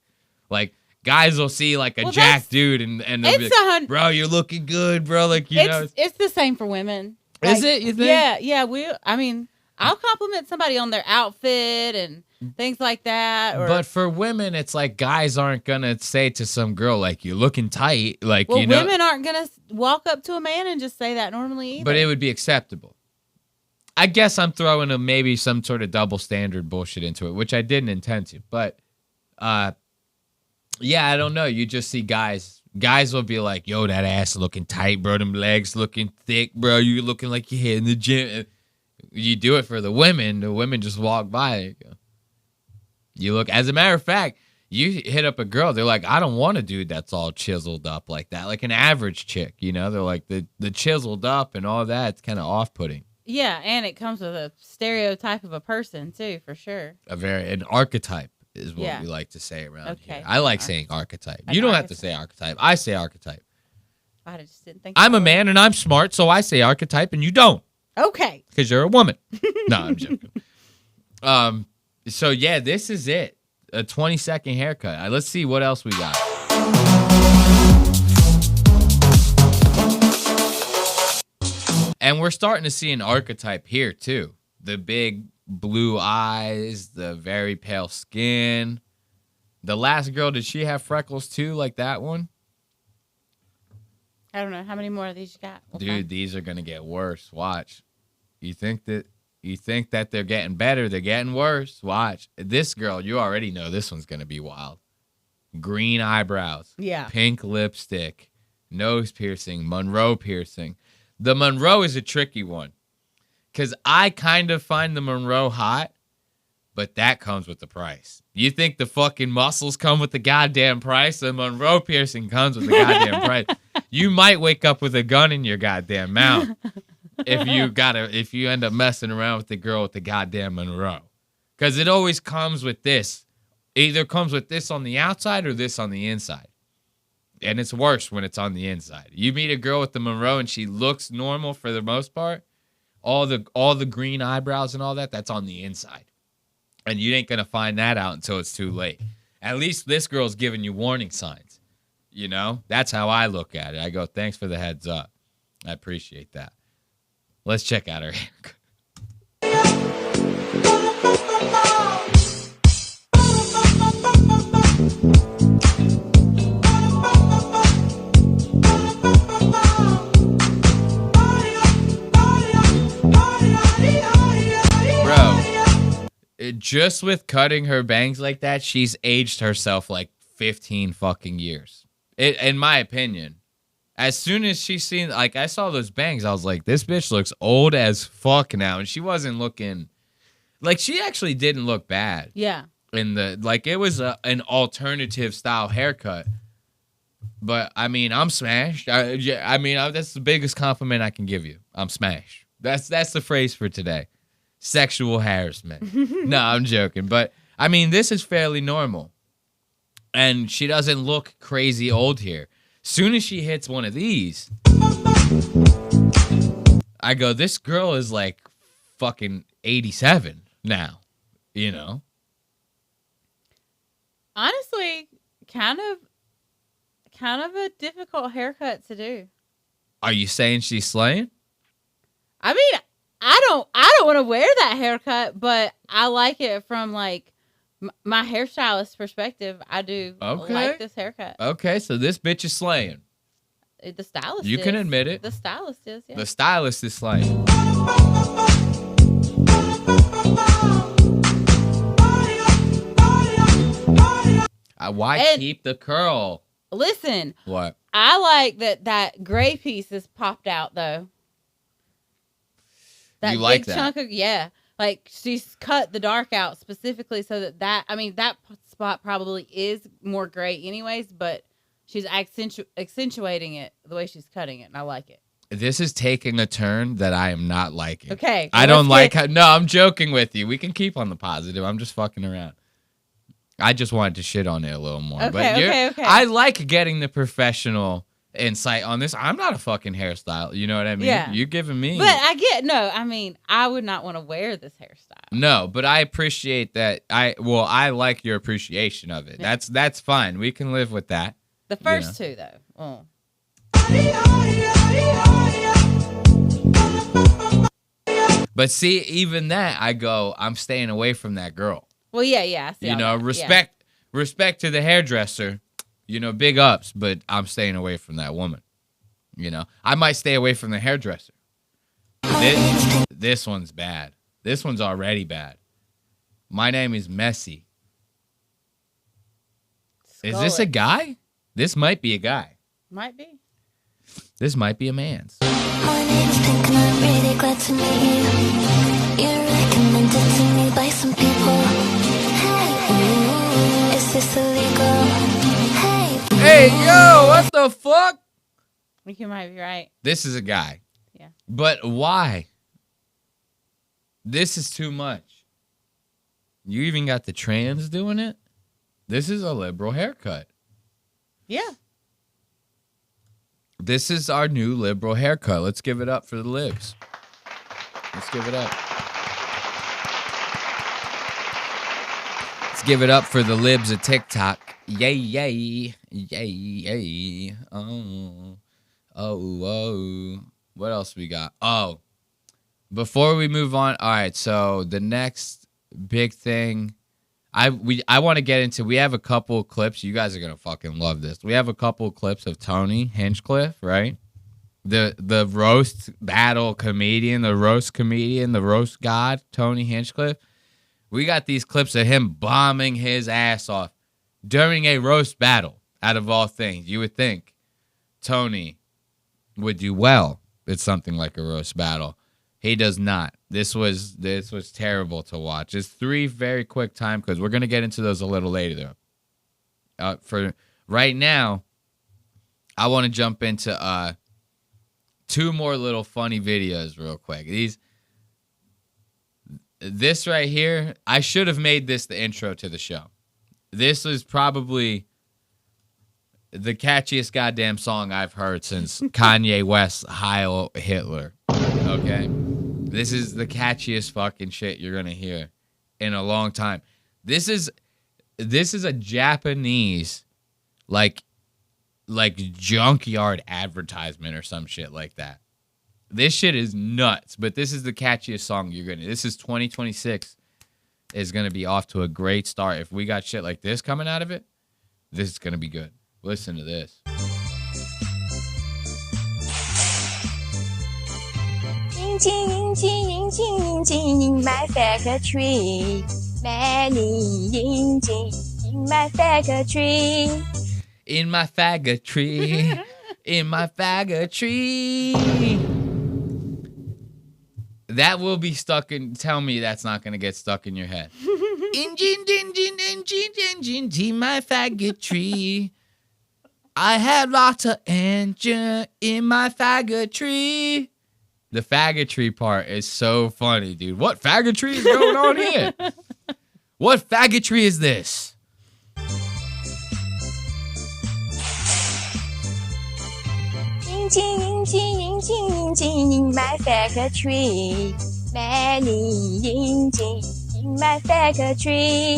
Like, guys will see, like, a jacked dude, and they'll be like, bro, you're looking good, bro. Like, you know. It's the same for women. Is Like, it, you think? Yeah. I mean, I'll compliment somebody on their outfit and things like that. Or, But for women, it's like guys aren't going to say to some girl, like, you're looking tight. Like, well, you know. women aren't going to walk up to a man and just say that normally either. But it would be acceptable. I guess I'm throwing maybe some sort of double standard bullshit into it, which I didn't intend to. But, yeah, I don't know. You just see guys. Guys will be like, yo, that ass looking tight, bro. Them legs looking thick, bro. You looking like you're hitting the gym. You do it for the women. The women just walk by. You look, as a matter of fact, you hit up a girl, they're like, I don't want a dude that's all chiseled up like that. Like an average chick, you know? They're like, the chiseled up and all that, it's kind of off-putting. Yeah, and it comes with a stereotype of a person, too, for sure. An archetype is what we like to say around here. Okay. I like saying archetype. An You don't have to archetype. say archetype. I say archetype. I just didn't think. I'm so. a man and I'm smart, so I say archetype and you don't. Okay. Because you're a woman. No, I'm joking. So, yeah, this is it. A 20-second haircut. Let's see what else we got. And we're starting to see an archetype here, too. The big blue eyes, the very pale skin. The last girl, did she have freckles, too, like that one? I don't know. How many more of these you got? We'll Dude, find- these are going to get worse. Watch. You think that they're getting better, they're getting worse. Watch. This girl, you already know this one's going to be wild. Green eyebrows. Yeah. Pink lipstick. Nose piercing. Monroe piercing. The Monroe is a tricky one. Because I kind of find the Monroe hot, but that comes with the price. You think the fucking muscles come with the goddamn price? The Monroe piercing comes with the goddamn price. You might wake up with a gun in your goddamn mouth. If you end up messing around with the girl with the goddamn Monroe. Because it always comes with this. Either comes with this on the outside or this on the inside. And it's worse when it's on the inside. You meet a girl with the Monroe and she looks normal for the most part. All the green eyebrows and all that, that's on the inside. And you ain't going to find that out until it's too late. At least this girl's giving you warning signs. You know? That's how I look at it. I go, thanks for the heads up. I appreciate that. Let's check out her haircut. just with cutting her bangs like that, she's aged herself like 15 fucking years. In my opinion. As soon as she seen, like, I saw those bangs, I was like, this bitch looks old as fuck now. And she wasn't looking, like, she actually didn't look bad. Yeah. It was an alternative style haircut. But, I mean, I'm smashed. That's the biggest compliment I can give you. I'm smashed. That's the phrase for today. Sexual harassment. No, I'm joking. But, I mean, this is fairly normal. And she doesn't look crazy old here. Soon as she hits one of these, I go, this girl is like fucking 87 now, you know? Honestly, kind of a difficult haircut to do. Are you saying she's slaying? I mean, I don't want to wear that haircut, but I like it from like my hairstylist perspective. I do like this haircut. Okay, so this bitch is slaying. The stylist You can admit it. The stylist is, yeah. The stylist is slaying. Why keep the curl? Listen. What? I like that gray piece is popped out, though. You like big that? chunk of, yeah. Like, she's cut the dark out specifically so that spot probably is more gray anyways, but she's accentuating it the way she's cutting it, and I like it. This is taking a turn that I am not liking. Okay. I don't like how... No, I'm joking with you. We can keep on the positive. I'm just fucking around. I just wanted to shit on it a little more. Okay. I like getting the professional insight on this. I'm not a fucking hairstyle. You know what I mean? Yeah. You're giving me. But I would not want to wear this hairstyle. No, but I appreciate that. I like your appreciation of it. Yeah. That's fine. We can live with that. The first two, though. Oh. But see, even that, I'm staying away from that girl. Well, yeah. I see You know, that. respect to the hairdresser. You know, big ups, but I'm staying away from that woman. You know, I might stay away from the hairdresser. This one's bad. This one's already bad. My name is Messi. Is this a guy? This might be a guy. Might be. This might be a man's. My name's Pink and I'm really glad to meet you. You're recommended to me by some people. Hey, is this illegal? Hey, yo, what the fuck? I think you might be right. This is a guy. Yeah. But why? This is too much. You even got the trans doing it? This is a liberal haircut. Yeah. This is our new liberal haircut. Let's give it up for the libs. Let's give it up. Let's give it up for the libs of TikTok. Yay, yay, yay, yay. Oh. What else we got? Oh, before we move on. All right, so the next big thing I want to get into, we have a couple clips. You guys are going to fucking love this. We have a couple clips of Tony Hinchcliffe, right? The roast battle comedian, the roast god, Tony Hinchcliffe. We got these clips of him bombing his ass off during a roast battle, out of all things. You would think Tony would do well at something like a roast battle. He does not. This was terrible to watch. It's 3 very quick time codes. We're going to get into those a little later, though. For right now, I want to jump into 2 more little funny videos real quick. This right here, I should have made this the intro to the show. This is probably the catchiest goddamn song I've heard since Kanye West's Heil Hitler. Okay? This is the catchiest fucking shit you're gonna hear in a long time. This is a Japanese like junkyard advertisement or some shit like that. This shit is nuts, but this is the catchiest song you're gonna. This is 2026 is gonna be off to a great start. If we got shit like this coming out of it, this is gonna be good. Listen to this. In my factory. many engines in my factory. In my faggotry. In my faggotry. That will be stuck in. Tell me that's not going to get stuck in your head. Engine in my faggotry. I had lots of engine in my faggotry. The faggotry part is so funny, dude. What faggotry is going on here? What faggotry is this? Engine in my factory. Many engines in my factory.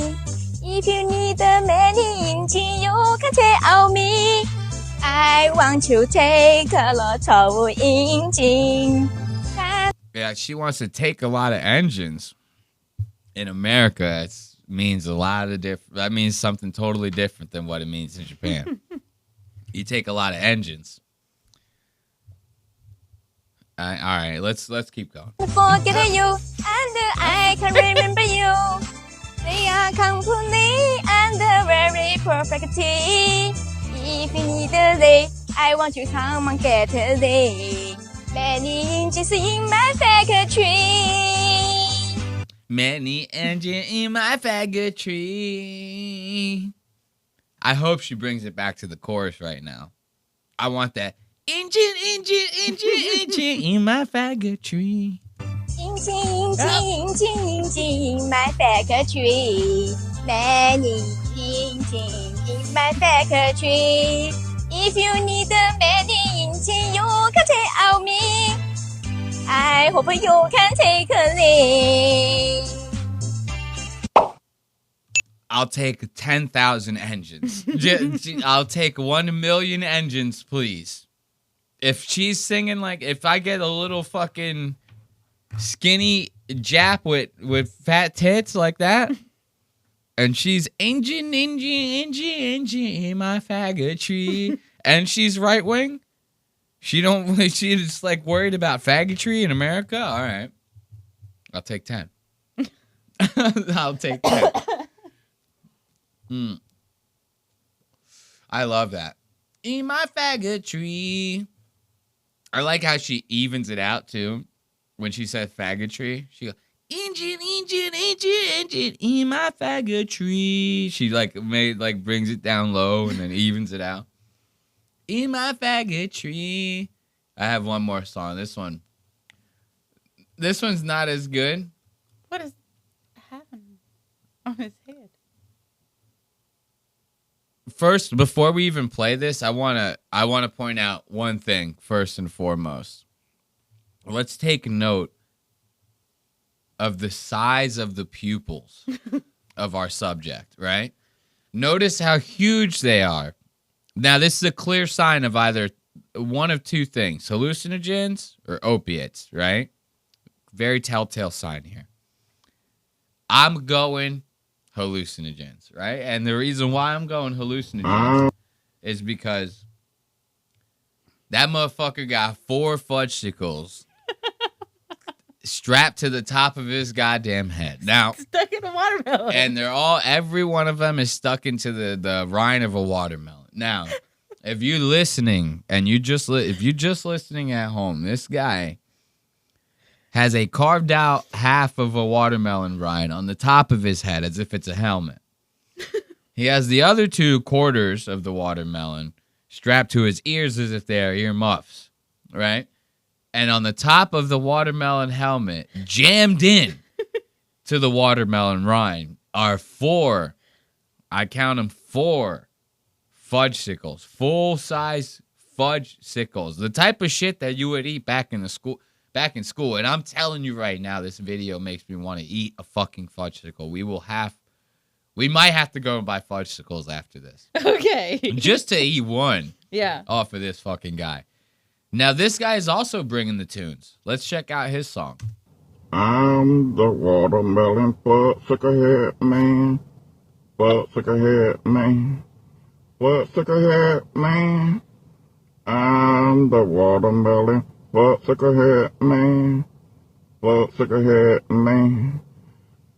If you need a many engine, you can tell me. I want to take a lot of engine. Yeah, she wants to take a lot of engines. In America, it means a lot of different. That means something totally different than what it means in Japan. You take a lot of engines. All right, let's keep going. Forget you, and I can remember you. They are complete and very perfect. If you need a day, I want you to come and get a day. Many engines in my factory. Many engines in my faggotry. I hope she brings it back to the chorus right now. I want that. Engine in my faggotry. Engine in my factory. Many engines in my factory. If you need a many engine, you can tell me. I hope you can take a lead. I'll take 10,000 engines. I'll take 1 million engines, please. If she's singing if I get a little fucking skinny Jap with fat tits like that, and she's engine in my faggotry, and she's right wing, she's worried about faggotry in America. All right, I'll take 10. I'll take 10. I love that. In my faggotry. I like how she evens it out too. When she says faggotry, she goes, engine in my faggotry. She brings it down low and then evens it out. In my faggotry. I have one more song. This one's not as good. What is happening on his head? First, before we even play this, I wanna point out one thing first and foremost. Let's take note of the size of the pupils of our subject, right? Notice how huge they are. Now, this is a clear sign of either one of two things: hallucinogens or opiates, right? Very telltale sign here. I'm going hallucinogens, right? And the reason why I'm going hallucinogens is because that motherfucker got 4 fudgesicles strapped to the top of his goddamn head. Now, stuck in a watermelon. And every one of them is stuck into the rind of a watermelon. Now, if you're listening and if you're just listening at home, this guy has a carved out half of a watermelon rind on the top of his head as if it's a helmet. He has the other 2 quarters of the watermelon strapped to his ears as if they are ear muffs, right? And on the top of the watermelon helmet, jammed in to the watermelon rind, are 4, I count them 4, fudgesicles, full-size fudgesicles, the type of shit that you would eat back in school. And I'm telling you right now, this video makes me want to eat a fucking fudgesicle. We might have to go and buy fudgesicles after this. Okay. Just to eat one. Yeah. Off of this fucking guy. Now, this guy is also bringing the tunes. Let's check out his song. I'm the watermelon fudgesicle head man. Fudgesicle head man. Fudgesicle head man. I'm the watermelon fudgesicle head man. Fudgesicle head man.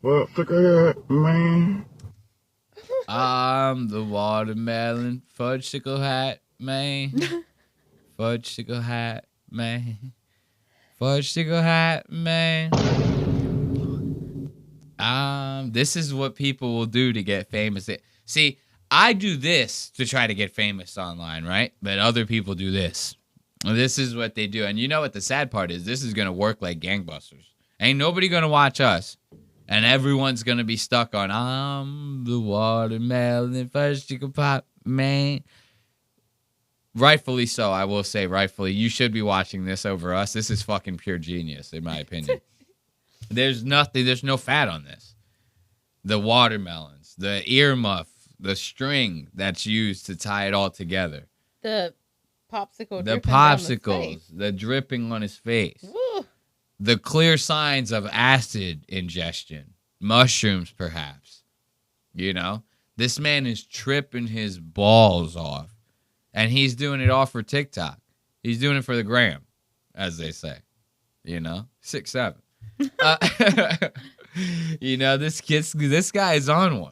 Fudgesicle hat, man. I'm the watermelon fudgesicle hat man. Fudgesicle hat man. Fudgesicle hat man. This is what people will do to get famous. See, I do this to try to get famous online, right? But other people do this. This is what they do. And you know what the sad part is? This is going to work like gangbusters. Ain't nobody going to watch us. And everyone's going to be stuck on, I'm the watermelon fudgesicle pop man. Rightfully so, I will say rightfully. You should be watching this over us. This is fucking pure genius, in my opinion. There's no fat on this. The watermelons, the earmuff, the string that's used to tie it all together. The popsicle. The popsicles, the dripping on his face. Woo. The clear signs of acid ingestion. Mushrooms, perhaps. You know? This man is tripping his balls off. And he's doing it all for TikTok. He's doing it for the gram, as they say. You know? 6'7". You know, this guy is on one.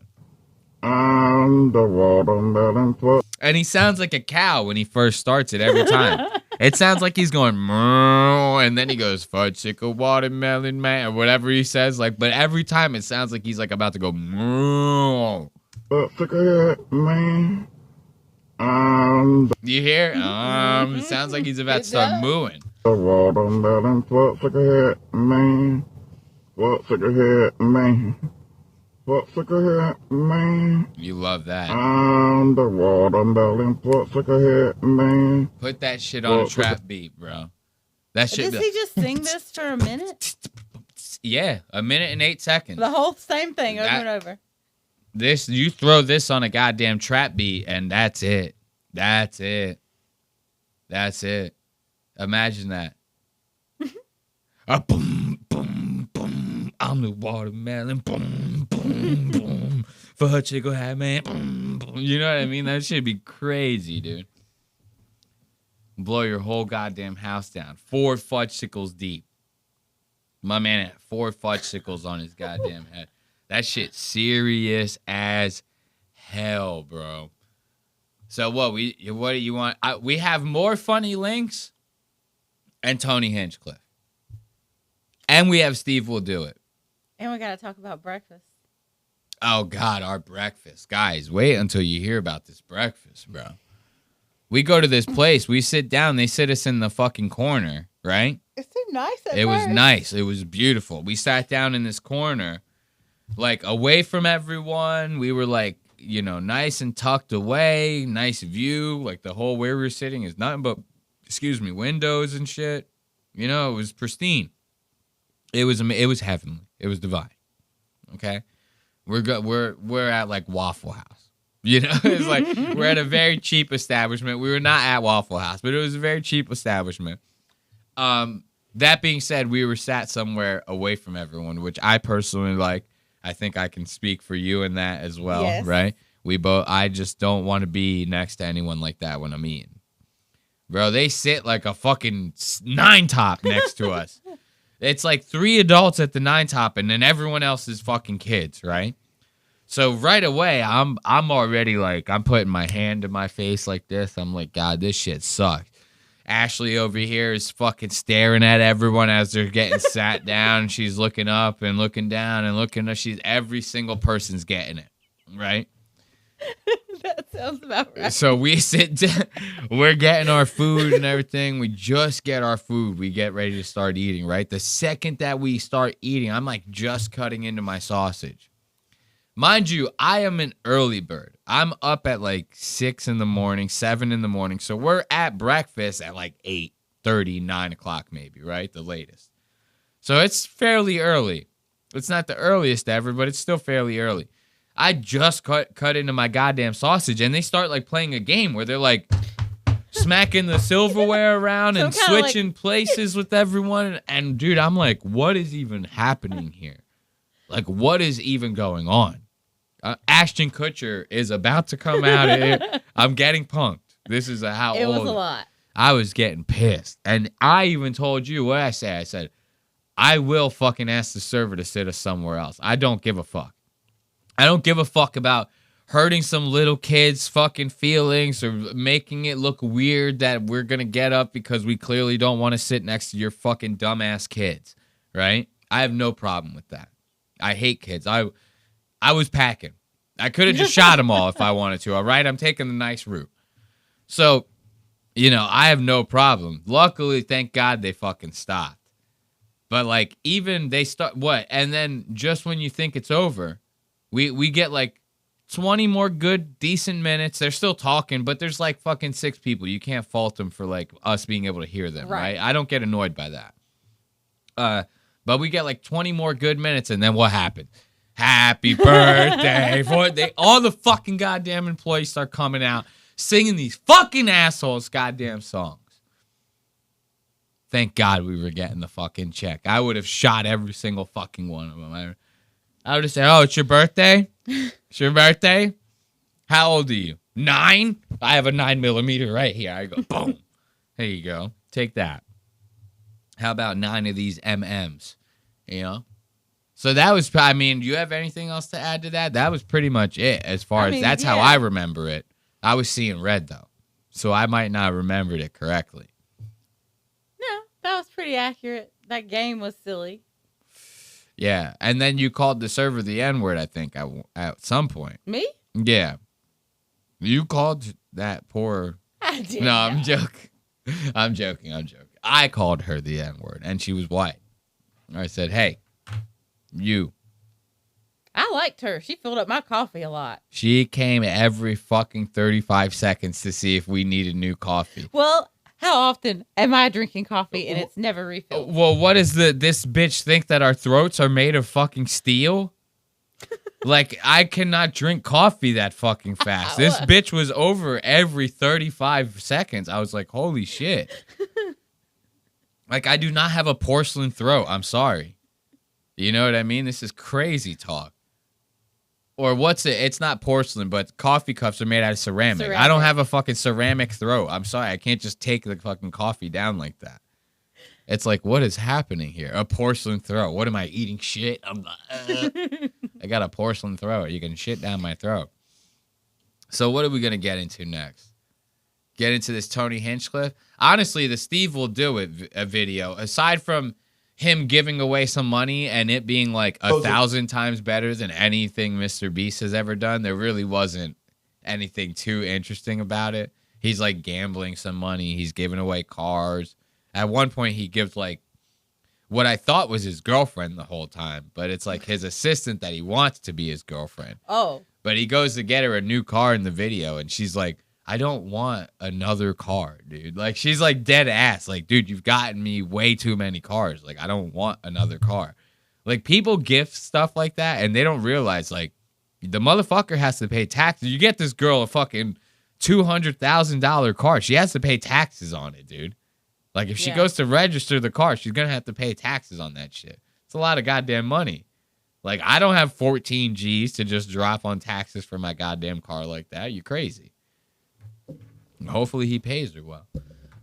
I'm the watermelon fudge. And he sounds like a cow when he first starts it every time. It sounds like he's going, and then he goes, fudgesicle watermelon man, or whatever he says. Like, but every time it sounds like he's like about to go, Fudgesicle hat, man. You hear? It sounds like he's about to start mooing. The watermelon fudgesicle hat, man. Fudgesicle hat, man. Fudgesicle hat, man. You love that. I'm the watermelon fudgesicle hat, man. Put that shit on a trap beat, bro. That shit. Does he just sing this for a minute? Yeah, 1 minute and 8 seconds. The whole same thing over and over. You throw this on a goddamn trap beat, and that's it. That's it. That's it. Imagine that. Boom, boom, boom. I'm the watermelon. Boom, boom, boom. Fudgesicle hat, man. Boom, boom. You know what I mean? That should be crazy, dude. Blow your whole goddamn house down. 4 fudgesicles deep. My man had 4 fudgesicles on his goddamn head. That shit serious as hell, bro. So what do you want? We have more funny links and Tony Hinchcliffe. And we have Steve Will Do It. And we got to talk about breakfast. Oh, God, our breakfast. Guys, wait until you hear about this breakfast, bro. We go to this place. We sit down. They sit us in the fucking corner, right? It seemed nice at It was first. nice. It was beautiful. We sat down in this corner, like, away from everyone. We were, like, you know, nice and tucked away. Nice view. Like, the whole where we were sitting is nothing but, windows and shit. You know, it was pristine. It was heavenly. It was divine. Okay? We're at, like, Waffle House. You know, it's like we're at a very cheap establishment. We were not at Waffle House, but it was a very cheap establishment. That being said, we were sat somewhere away from everyone, which I personally like. I think I can speak for you in that as well, yes. Right? I just don't want to be next to anyone like that when I'm eating. Bro, they sit like a fucking 9-top next to us. It's like 3 adults at the 9-top, and then everyone else is fucking kids, right? So right away, I'm already like, I'm putting my hand to my face like this. I'm like, God, this shit sucks. Ashley over here is fucking staring at everyone as they're getting sat down. She's looking up and looking down and looking up. Every single person's getting it, right? That sounds about right. So we sit down. We're getting our food and everything. We just get our food. We get ready to start eating, right? The second that we start eating, I'm like just cutting into my sausage. Mind you, I am an early bird. I'm up at like 6 in the morning, 7 in the morning. So we're at breakfast at like 8:30, 9 o'clock maybe, right? The latest. So it's fairly early. It's not the earliest ever, but it's still fairly early. I just cut into my goddamn sausage, and they start like playing a game where they're like smacking the silverware around and switching places with everyone. And dude, I'm like, what is even happening here? Like, what is even going on? Ashton Kutcher is about to come out of here. I'm getting punked. This is It was a lot. I was getting pissed. And I even told you what I said. I said, I will fucking ask the server to sit us somewhere else. I don't give a fuck. I don't give a fuck about hurting some little kid's fucking feelings or making it look weird that we're going to get up because we clearly don't want to sit next to your fucking dumbass kids, right? I have no problem with that. I hate kids. I was packing. I could have just shot them all if I wanted to, all right? I'm taking the nice route. So, you know, I have no problem. Luckily, thank God they fucking stopped. But, like, even they start, what? And then just when you think it's over, we get, like, 20 more good, decent minutes. They're still talking, but there's, like, fucking 6 people. You can't fault them for, like, us being able to hear them, right? I don't get annoyed by that. But we get, like, 20 more good minutes, and then what happened? Happy birthday. All the fucking goddamn employees start coming out, singing these fucking assholes goddamn songs. Thank God we were getting the fucking check. I would have shot every single fucking one of them. I would have said, oh, it's your birthday? It's your birthday? How old are you? 9? I have a 9mm right here. I go, boom. There you go. Take that. How about 9 of these MMs? You know? So that was, I mean, do you have anything else to add to that? That was pretty much it as far as that's how I remember it. I was seeing red, though. So I might not have remembered it correctly. No, that was pretty accurate. That game was silly. Yeah, and then you called the server the N-word, I think, at some point. Me? Yeah. You called that poor... I did. No, I'm joking. I'm joking. I called her the N-word, and she was white. I said, hey, you. I liked her. She filled up my coffee a lot. She came every fucking 35 seconds to see if we needed new coffee. Well... How often am I drinking coffee and it's never refilled? Well, what is this bitch think that our throats are made of fucking steel? Like, I cannot drink coffee that fucking fast. This bitch was over every 35 seconds. I was like, holy shit. Like, I do not have a porcelain throat. I'm sorry. You know what I mean? This is crazy talk. Or what's it? It's not porcelain, but coffee cups are made out of ceramic. I don't have a fucking ceramic throat. I'm sorry. I can't just take the fucking coffee down like that. It's like, what is happening here? A porcelain throat. What am I eating? Shit? I got a porcelain throat. You can shit down my throat. So what are we going to get into next? Get into this Tony Hinchcliffe? Honestly, the Steve will do it a video. Aside from him giving away some money and it being like 1,000 times better than anything Mr. Beast has ever done, there really wasn't anything too interesting about it. He's like gambling some money. He's giving away cars. At one point, he gives like what I thought was his girlfriend the whole time, but it's like his assistant that he wants to be his girlfriend. Oh. But he goes to get her a new car in the video, and she's like, I don't want another car, dude. Like, she's like dead ass. Like, dude, you've gotten me way too many cars. Like, I don't want another car. Like, people gift stuff like that, and they don't realize, like, the motherfucker has to pay taxes. You get this girl a fucking $200,000 car. She has to pay taxes on it, dude. Like, if she goes to register the car, she's going to have to pay taxes on that shit. It's a lot of goddamn money. Like, I don't have 14 G's to just drop on taxes for my goddamn car like that. You crazy. Hopefully he pays her well.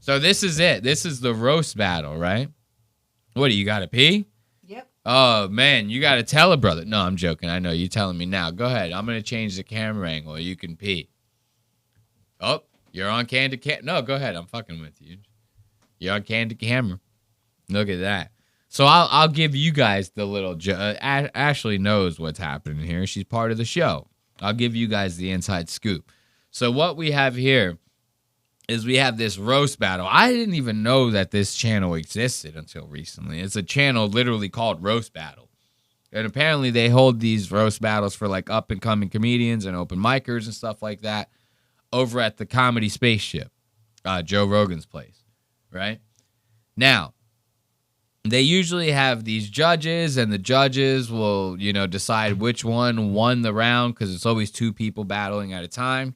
So this is it. This is the roast battle, right? What, do you got to pee? Yep. Oh, man, you got to tell a brother. No, I'm joking. I know. You're telling me now. Go ahead. I'm going to change the camera angle. You can pee. Oh, you're on candid cam. No, go ahead. I'm fucking with you. You're on candid camera. Look at that. So I'll give you guys the little... Ashley knows what's happening here. She's part of the show. I'll give you guys the inside scoop. So what we have here is we have this roast battle. I didn't even know that this channel existed until recently. It's a channel literally called Roast Battle. And apparently they hold these roast battles for like up-and-coming comedians and open micers and stuff like that over at the Comedy Spaceship, Joe Rogan's place, right? Now, they usually have these judges, and the judges will, you know, decide which one won the round because it's always 2 people battling at a time.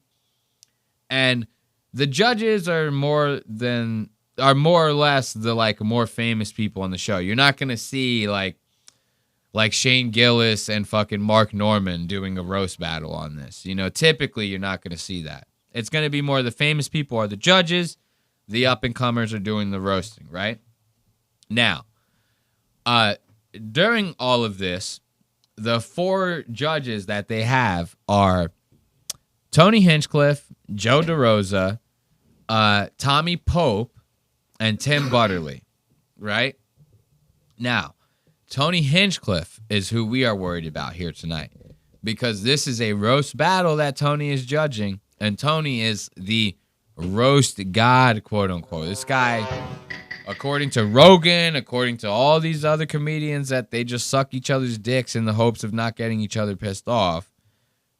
And the judges are more or less the like more famous people on the show. You're not gonna see like Shane Gillis and fucking Mark Norman doing a roast battle on this. You know, typically you're not gonna see that. It's gonna be more the famous people are the judges, the up and comers are doing the roasting, right? Now, During all of this, the 4 judges that they have are Tony Hinchcliffe, Joe DeRosa, Tommy Pope, and Tim Butterly, right? Now, Tony Hinchcliffe is who we are worried about here tonight because this is a roast battle that Tony is judging, and Tony is the roast god, quote unquote. This guy, according to Rogan, according to all these other comedians that they just suck each other's dicks in the hopes of not getting each other pissed off,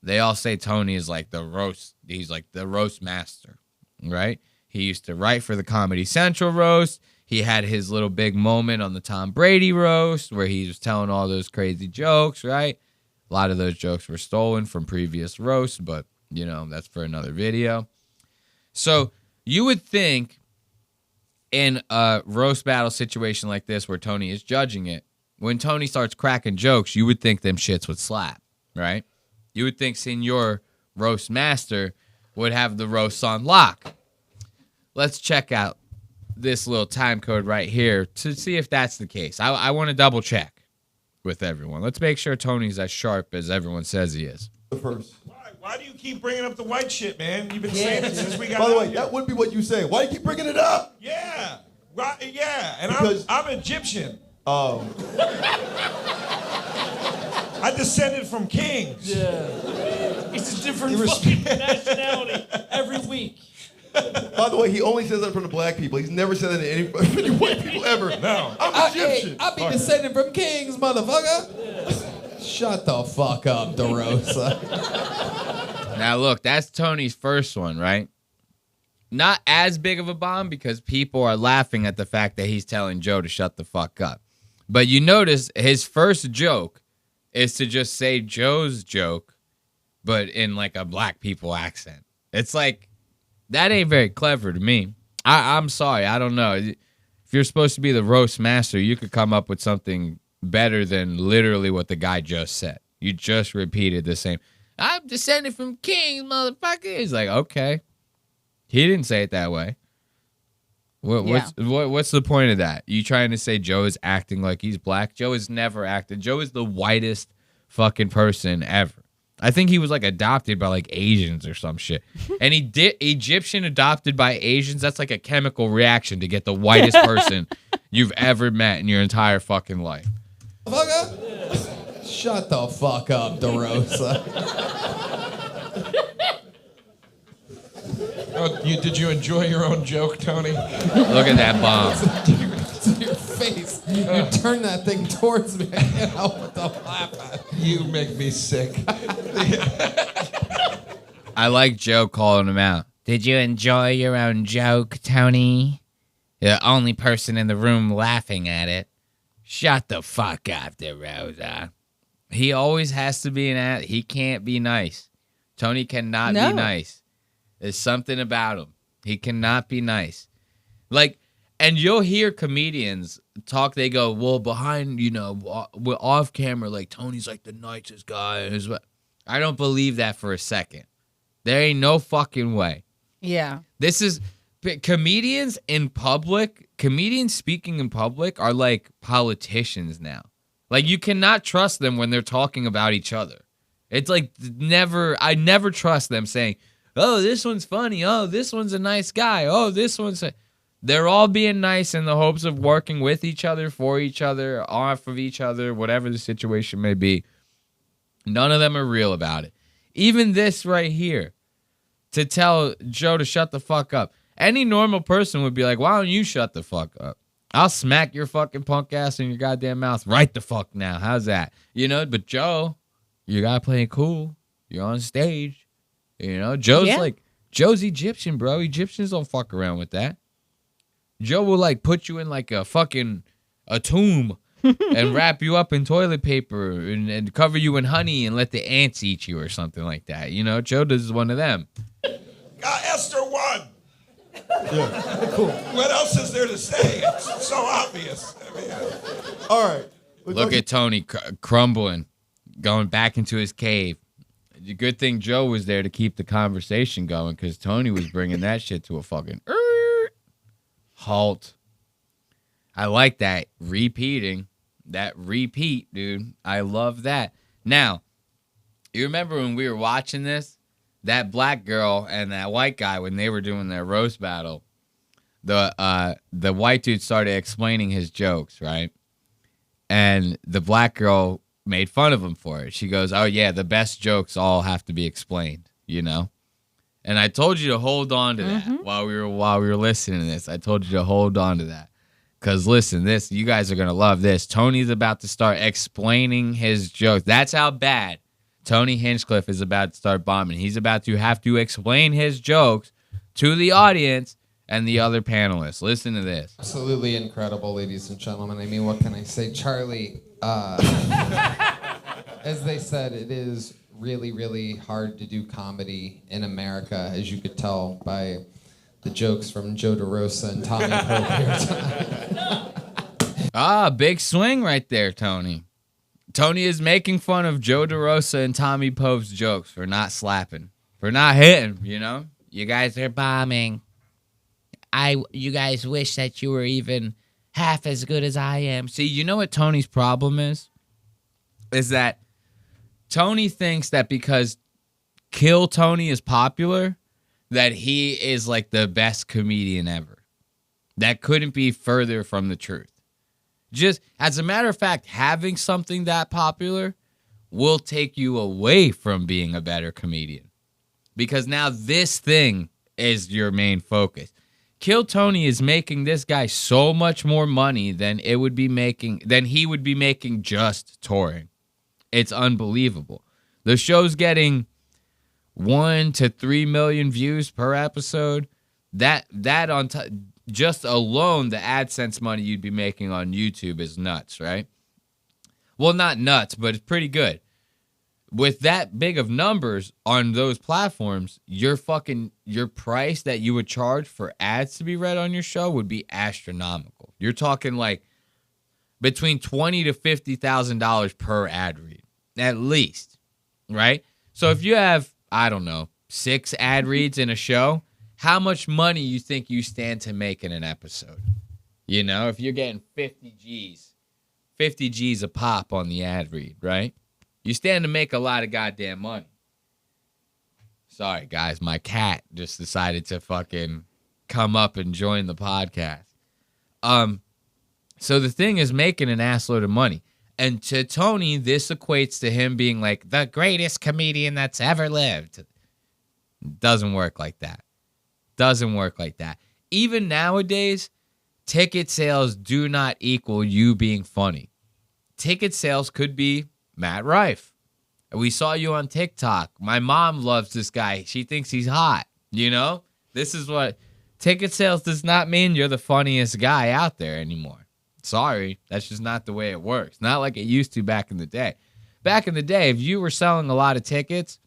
they all say Tony is like the roast. He's like the roast master, right? He used to write for the Comedy Central roast. He had his little big moment on the Tom Brady roast where he was telling all those crazy jokes, right? A lot of those jokes were stolen from previous roasts, but, you know, that's for another video. So you would think in a roast battle situation like this where Tony is judging it, when Tony starts cracking jokes, you would think them shits would slap, right? You would think Senor Roast Master would have the roasts on lock. Let's check out this little time code right here to see if that's the case. I want to double check with everyone. Let's make sure Tony's as sharp as everyone says he is. First. Why do you keep bringing up the white shit, man? You've been saying it since we got By the way, here. that would be what you say. Why do you keep bringing it up? Yeah. Right, yeah. And Because- I'm Egyptian. Oh. I descended from kings. Yeah. It's a different fucking nationality every week. By the way, he only says that from the black people. He's never said that to any white people ever. No. I'm Egyptian. I be descended from kings, motherfucker. Shut the fuck up, DeRosa. Now, look, that's Tony's first one, right? Not as big of a bomb because people are laughing at the fact that he's telling Joe to shut the fuck up. But you notice his first joke is to just say Joe's joke, but in like a black people accent. It's like, that ain't very clever to me. I'm sorry, I don't know. If you're supposed to be the roast master, you could come up with something better than literally what the guy just said. You just repeated the same. I'm descended from kings, motherfucker. He's like, okay. He didn't say it that way. What's the point of that? You trying to say Joe is acting like he's black? Joe has never acted. Joe is the whitest fucking person ever. I think he was like adopted by like Asians or some shit. And he did Egyptian adopted by Asians. That's like a chemical reaction to get the whitest person you've ever met in your entire fucking life. Shut the fuck up, DeRosa. Did you enjoy your own joke, Tony? Look at that bomb. To your face. You turn that thing towards me. I can't help but to laugh at it. You make me sick. I like Joe calling him out. Did you enjoy your own joke, Tony? You're the only person in the room laughing at it. Shut the fuck up, DeRosa. He always has to be he can't be nice. Tony cannot be nice. There's something about him. He cannot be nice. Like, and you'll hear comedians talk, they go, well, behind, we're off camera, like, Tony's like the nicest guy. I don't believe that for a second. There ain't no fucking way. Yeah. This is, comedians speaking in public are like politicians now. Like, you cannot trust them when they're talking about each other. It's like, I never trust them saying, oh, this one's funny. Oh, this one's a nice guy. Oh, this one's They're all being nice in the hopes of working with each other, for each other, off of each other, whatever the situation may be. None of them are real about it. Even this right here, to tell Joe to shut the fuck up. Any normal person would be like, why don't you shut the fuck up? I'll smack your fucking punk ass in your goddamn mouth right the fuck now. How's that? But Joe, you gotta play it cool. You're on stage. Joe's Egyptian, bro. Egyptians don't fuck around with that. Joe will like put you in like a tomb and wrap you up in toilet paper and cover you in honey and let the ants eat you or something like that. Joe does one of them. Esther won. Yeah. Cool. What else is there to say? It's so obvious. All right. Look at Tony crumbling, going back into his cave. The good thing Joe was there to keep the conversation going because Tony was bringing that shit to a fucking halt. I like that. Repeating. That repeat, dude. I love that. Now, you remember when we were watching this? That black girl and that white guy, when they were doing their roast battle, the white dude started explaining his jokes, right? And the black girl made fun of him for it. She goes, "Oh yeah, the best jokes all have to be explained," you know? And I told you to hold on to that while we were listening to this. I told you to hold on to that. Cause listen, you guys are gonna love this. Tony's about to start explaining his jokes. That's how bad Tony Hinchcliffe is about to start bombing. He's about to have to explain his jokes to the audience and the other panelists. Listen to this. Absolutely incredible, ladies and gentlemen. I mean, what can I say? Charlie, as they said, it is really, really hard to do comedy in America, as you could tell by the jokes from Joe DeRosa and Tommy Pope here tonight. Big swing right there, Tony. Tony is making fun of Joe DeRosa and Tommy Pope's jokes for not slapping, for not hitting, you know? You guys are bombing. You guys wish that you were even half as good as I am. See, you know what Tony's problem is? Is that Tony thinks that because Kill Tony is popular, that he is like the best comedian ever. That couldn't be further from the truth. Just as a matter of fact, having something that popular will take you away from being a better comedian. Because now this thing is your main focus. Kill Tony is making this guy so much more money than he would be making just touring. It's unbelievable. The show's getting 1 to 3 million views per episode. That on just alone, the AdSense money you'd be making on YouTube is nuts, right? Well, not nuts, but it's pretty good. With that big of numbers on those platforms, your price that you would charge for ads to be read on your show would be astronomical. You're talking like between $20,000 to $50,000 per ad read, at least, right? So if you have, I don't know, 6 ad reads in a show, how much money you think you stand to make in an episode? You know, if you're getting 50 G's a pop on the ad read, right? You stand to make a lot of goddamn money. Sorry, guys. My cat just decided to fucking come up and join the podcast. So the thing is making an assload of money. And to Tony, this equates to him being like the greatest comedian that's ever lived. Doesn't work like that. Doesn't work like that. Even nowadays, ticket sales do not equal you being funny. Ticket sales could be Matt Rife. We saw you on TikTok. My mom loves this guy. She thinks he's hot. You know? This is what ticket sales does not mean you're the funniest guy out there anymore. Sorry. That's just not the way it works. Not like it used to back in the day. Back in the day, if you were selling a lot of tickets,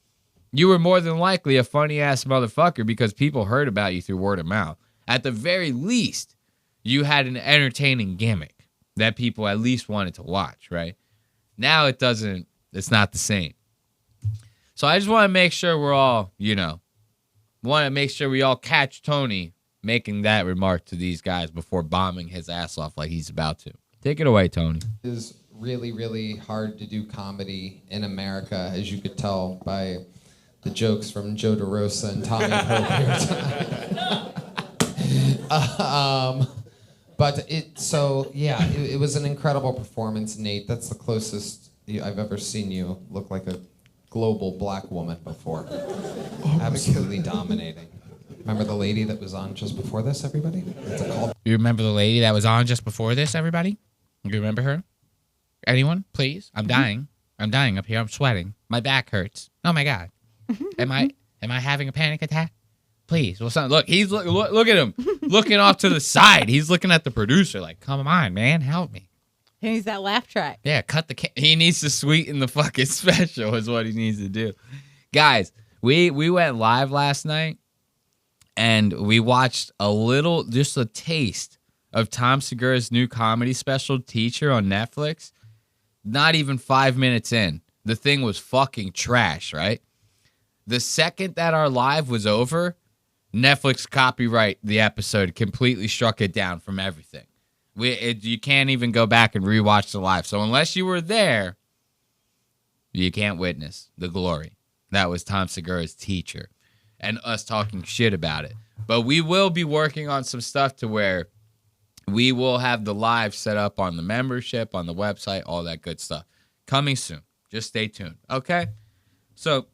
you were more than likely a funny-ass motherfucker because people heard about you through word of mouth. At the very least, you had an entertaining gimmick that people at least wanted to watch, right? Now it's not the same. So I just want to make sure we're all, make sure we all catch Tony making that remark to these guys before bombing his ass off like he's about to. Take it away, Tony. It is really, really hard to do comedy in America, as you could tell by the jokes from Joe DeRosa and Tommy Pope here tonight. But it was an incredible performance, Nate. That's the closest I've ever seen you look like a global black woman before. Absolutely dominating. Remember the lady that was on just before this, everybody? You remember the lady that was on just before this, everybody? You remember her? Anyone? Please? I'm dying. I'm dying up here. I'm sweating. My back hurts. Oh my God. Am I having a panic attack? Please. Well, look, he's look at him looking off to the side. He's looking at the producer like, come on, man, help me. He needs that laugh track. Yeah, he needs to sweeten the fucking special is what he needs to do. Guys, we went live last night and we watched just a taste of Tom Segura's new comedy special, Teacher, on Netflix. Not even 5 minutes in. The thing was fucking trash, right? The second that our live was over, Netflix copyright the episode, completely struck it down from everything. You can't even go back and rewatch the live. So unless you were there, you can't witness the glory. That was Tom Segura's teacher and us talking shit about it. But we will be working on some stuff to where we will have the live set up on the membership, on the website, all that good stuff. Coming soon. Just stay tuned. Okay? So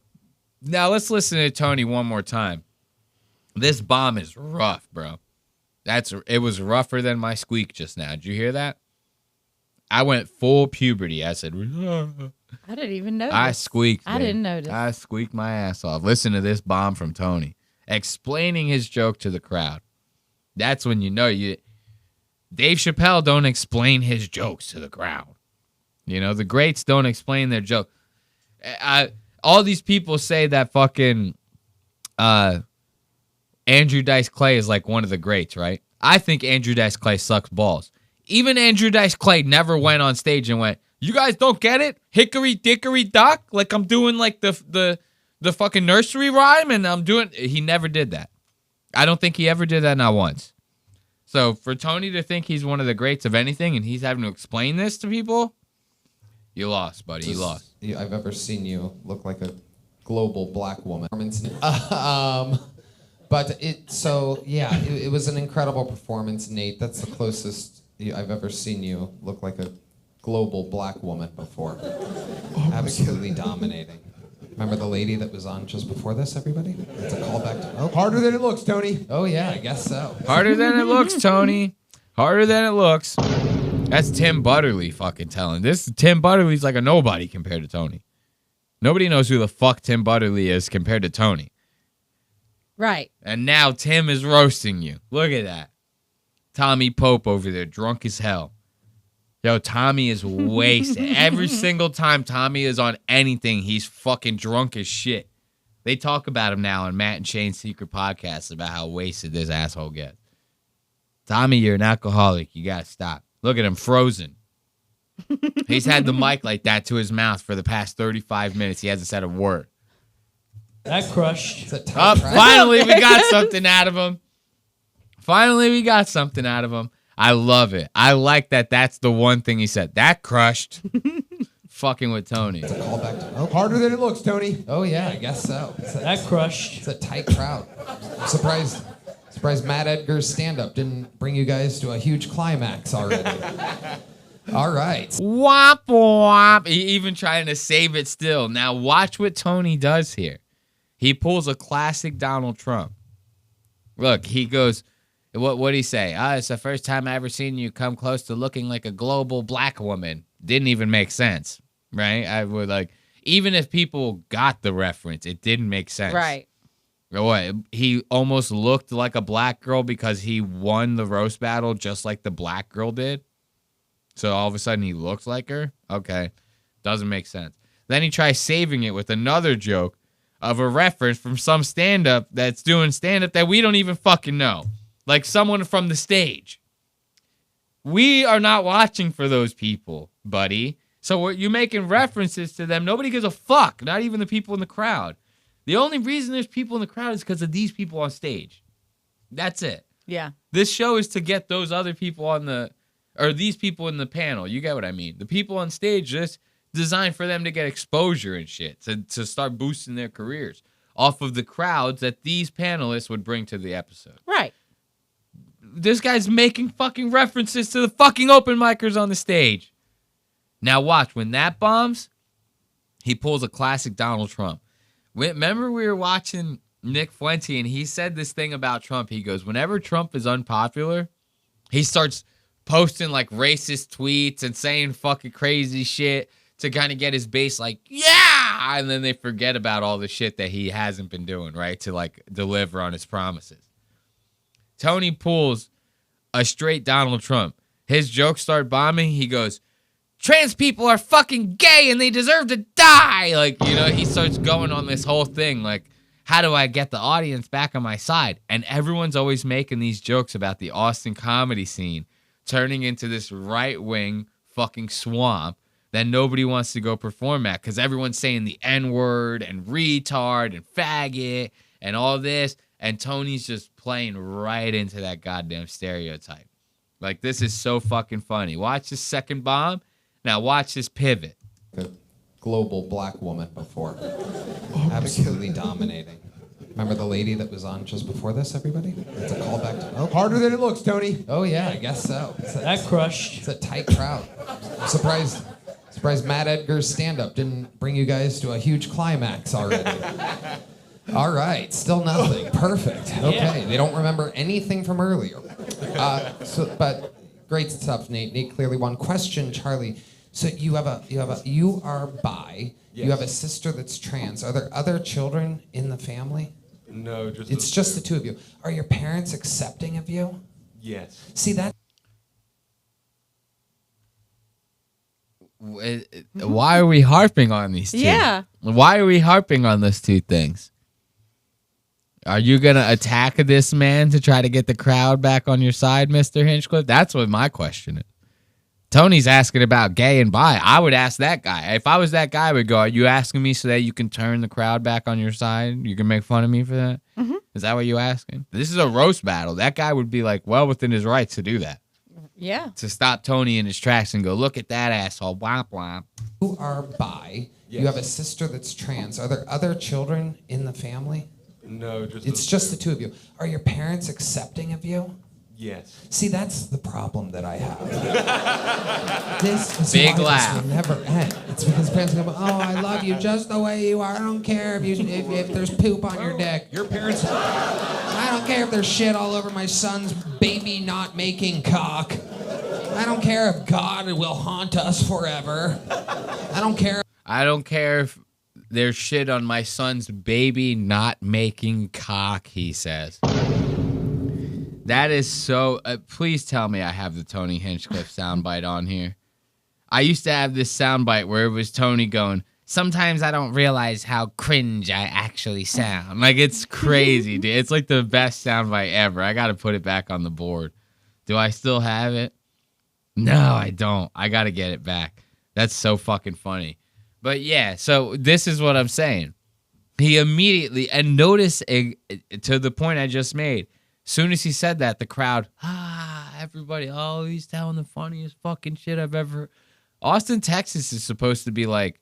now let's listen to Tony one more time. This bomb is rough, bro. It was rougher than my squeak just now. Did you hear that? I went full puberty. I said, I didn't even notice. I squeaked. I didn't notice. I squeaked my ass off. Listen to this bomb from Tony, explaining his joke to the crowd. That's when you know you. Dave Chappelle don't explain his jokes to the crowd. You know, the greats don't explain their joke. All these people say that fucking Andrew Dice Clay is like one of the greats, right? I think Andrew Dice Clay sucks balls. Even Andrew Dice Clay never went on stage and went, "You guys don't get it? Hickory dickory dock?" Like I'm doing like the fucking nursery rhyme and I'm doing. He never did that. I don't think he ever did that, not once. So for Tony to think he's one of the greats of anything and he's having to explain this to people, you lost, buddy. You lost. I've ever seen you look like a global black woman. But it was an incredible performance, Nate. That's the closest I've ever seen you look like a global black woman before. Absolutely dominating. Remember the lady that was on just before this, everybody? It's a callback to... Harder than it looks, Tony. Oh, yeah, I guess so. Harder than it looks, Tony. Harder than it looks. That's Tim Butterly fucking telling. Tim Butterly's like a nobody compared to Tony. Nobody knows who the fuck Tim Butterly is compared to Tony. Right. And now Tim is roasting you. Look at that. Tommy Pope over there, drunk as hell. Yo, Tommy is wasted. Every single time Tommy is on anything, he's fucking drunk as shit. They talk about him now on Matt and Shane's secret podcast about how wasted this asshole gets. Tommy, you're an alcoholic. You gotta stop. Look at him, frozen. He's had the mic like that to his mouth for the past 35 minutes. He hasn't said a word. That crushed. Finally, we got something out of him. Finally, we got something out of him. I love it. I like that. That's the one thing he said. That crushed. Fucking with Tony. It's a callback to... Harder than it looks, Tony. Oh, yeah, I guess so. That crushed. It's a tight crowd. I'm surprised Matt Edgar's stand-up didn't bring you guys to a huge climax already. All right. Womp womp. He even trying to save it still. Now watch what Tony does here. He pulls a classic Donald Trump. Look, he goes... What'd he say? It's the first time I ever seen you come close to looking like a global black woman. Didn't even make sense, right? I would like, even if people got the reference, it didn't make sense. Right. What? He almost looked like a black girl because he won the roast battle just like the black girl did. So all of a sudden he looked like her? Okay. Doesn't make sense. Then he tries saving it with another joke of a reference from some stand-up that's doing stand-up that we don't even fucking know. Like someone from the stage. We are not watching for those people, buddy. So you're making references to them. Nobody gives a fuck. Not even the people in the crowd. The only reason there's people in the crowd is because of these people on stage. That's it. Yeah. This show is to get those other people these people in the panel. You get what I mean? The people on stage just designed for them to get exposure and shit. To start boosting their careers off of the crowds that these panelists would bring to the episode. Right. This guy's making fucking references to the fucking open micers on the stage. Now watch, when that bombs, he pulls a classic Donald Trump. Remember we were watching Nick Fuente and he said this thing about Trump. He goes, whenever Trump is unpopular, he starts posting like racist tweets and saying fucking crazy shit to kind of get his base like, yeah! And then they forget about all the shit that he hasn't been doing, right? To like deliver on his promises. Tony pulls a straight Donald Trump. His jokes start bombing. He goes, trans people are fucking gay and they deserve to die. Like, you know, he starts going on this whole thing. Like, how do I get the audience back on my side? And everyone's always making these jokes about the Austin comedy scene turning into this right-wing fucking swamp that nobody wants to go perform at because everyone's saying the N-word and retard and faggot and all this. And Tony's just playing right into that goddamn stereotype. Like, this is so fucking funny. Watch this second bomb. Now watch this pivot. A global black woman before. Absolutely dominating. Remember the lady that was on just before this, everybody? It's a callback to... Oh. Harder than it looks, Tony. Oh, yeah, I guess so. That crushed. It's a tight crowd. I'm surprised Matt Edgar's stand-up didn't bring you guys to a huge climax already. All right, still nothing. Perfect. Okay, Yeah. they don't remember anything from earlier. But great stuff, Nate. Nate clearly won. Question, Charlie. So you are bi. Yes. You have a sister that's trans. Are there other children in the family? No, just It's just the two of you. Are your parents accepting of you? Yes. See that? Why are we harping on these two? Yeah. Why are we harping on those two things? Are you going to attack this man to try to get the crowd back on your side, Mr. Hinchcliffe? That's what my question is. Tony's asking about gay and bi. I would ask that guy. If I was that guy, I would go, are you asking me so that you can turn the crowd back on your side? You can make fun of me for that? Mm-hmm. Is that what you're asking? This is a roast battle. That guy would be like well within his rights to do that. Yeah. To stop Tony in his tracks and go, look at that asshole. Womp womp. You are bi. Yes. You have a sister that's trans. Are there other children in the family? No, just It's just the two of you. Are your parents accepting of you? Yes. See, that's the problem that I have. This is Big why laugh. this will never end. It's because parents go, oh, I love you just the way you are. I don't care if there's poop on your dick. Your parents. I don't care if there's shit all over my son's baby not making cock. I don't care if God will haunt us forever. I don't care. I don't care if there's shit on my son's baby not making cock, he says. That is so... please tell me I have the Tony Hinchcliffe soundbite on here. I used to have this soundbite where it was Tony going, sometimes I don't realize how cringe I actually sound. Like, it's crazy, dude. It's like the best soundbite ever. I got to put it back on the board. Do I still have it? No, I don't. I got to get it back. That's so fucking funny. But yeah, so this is what I'm saying. He immediately, and notice to the point I just made, soon as he said that, the crowd, everybody, oh, he's telling the funniest fucking shit I've ever. Austin, Texas is supposed to be like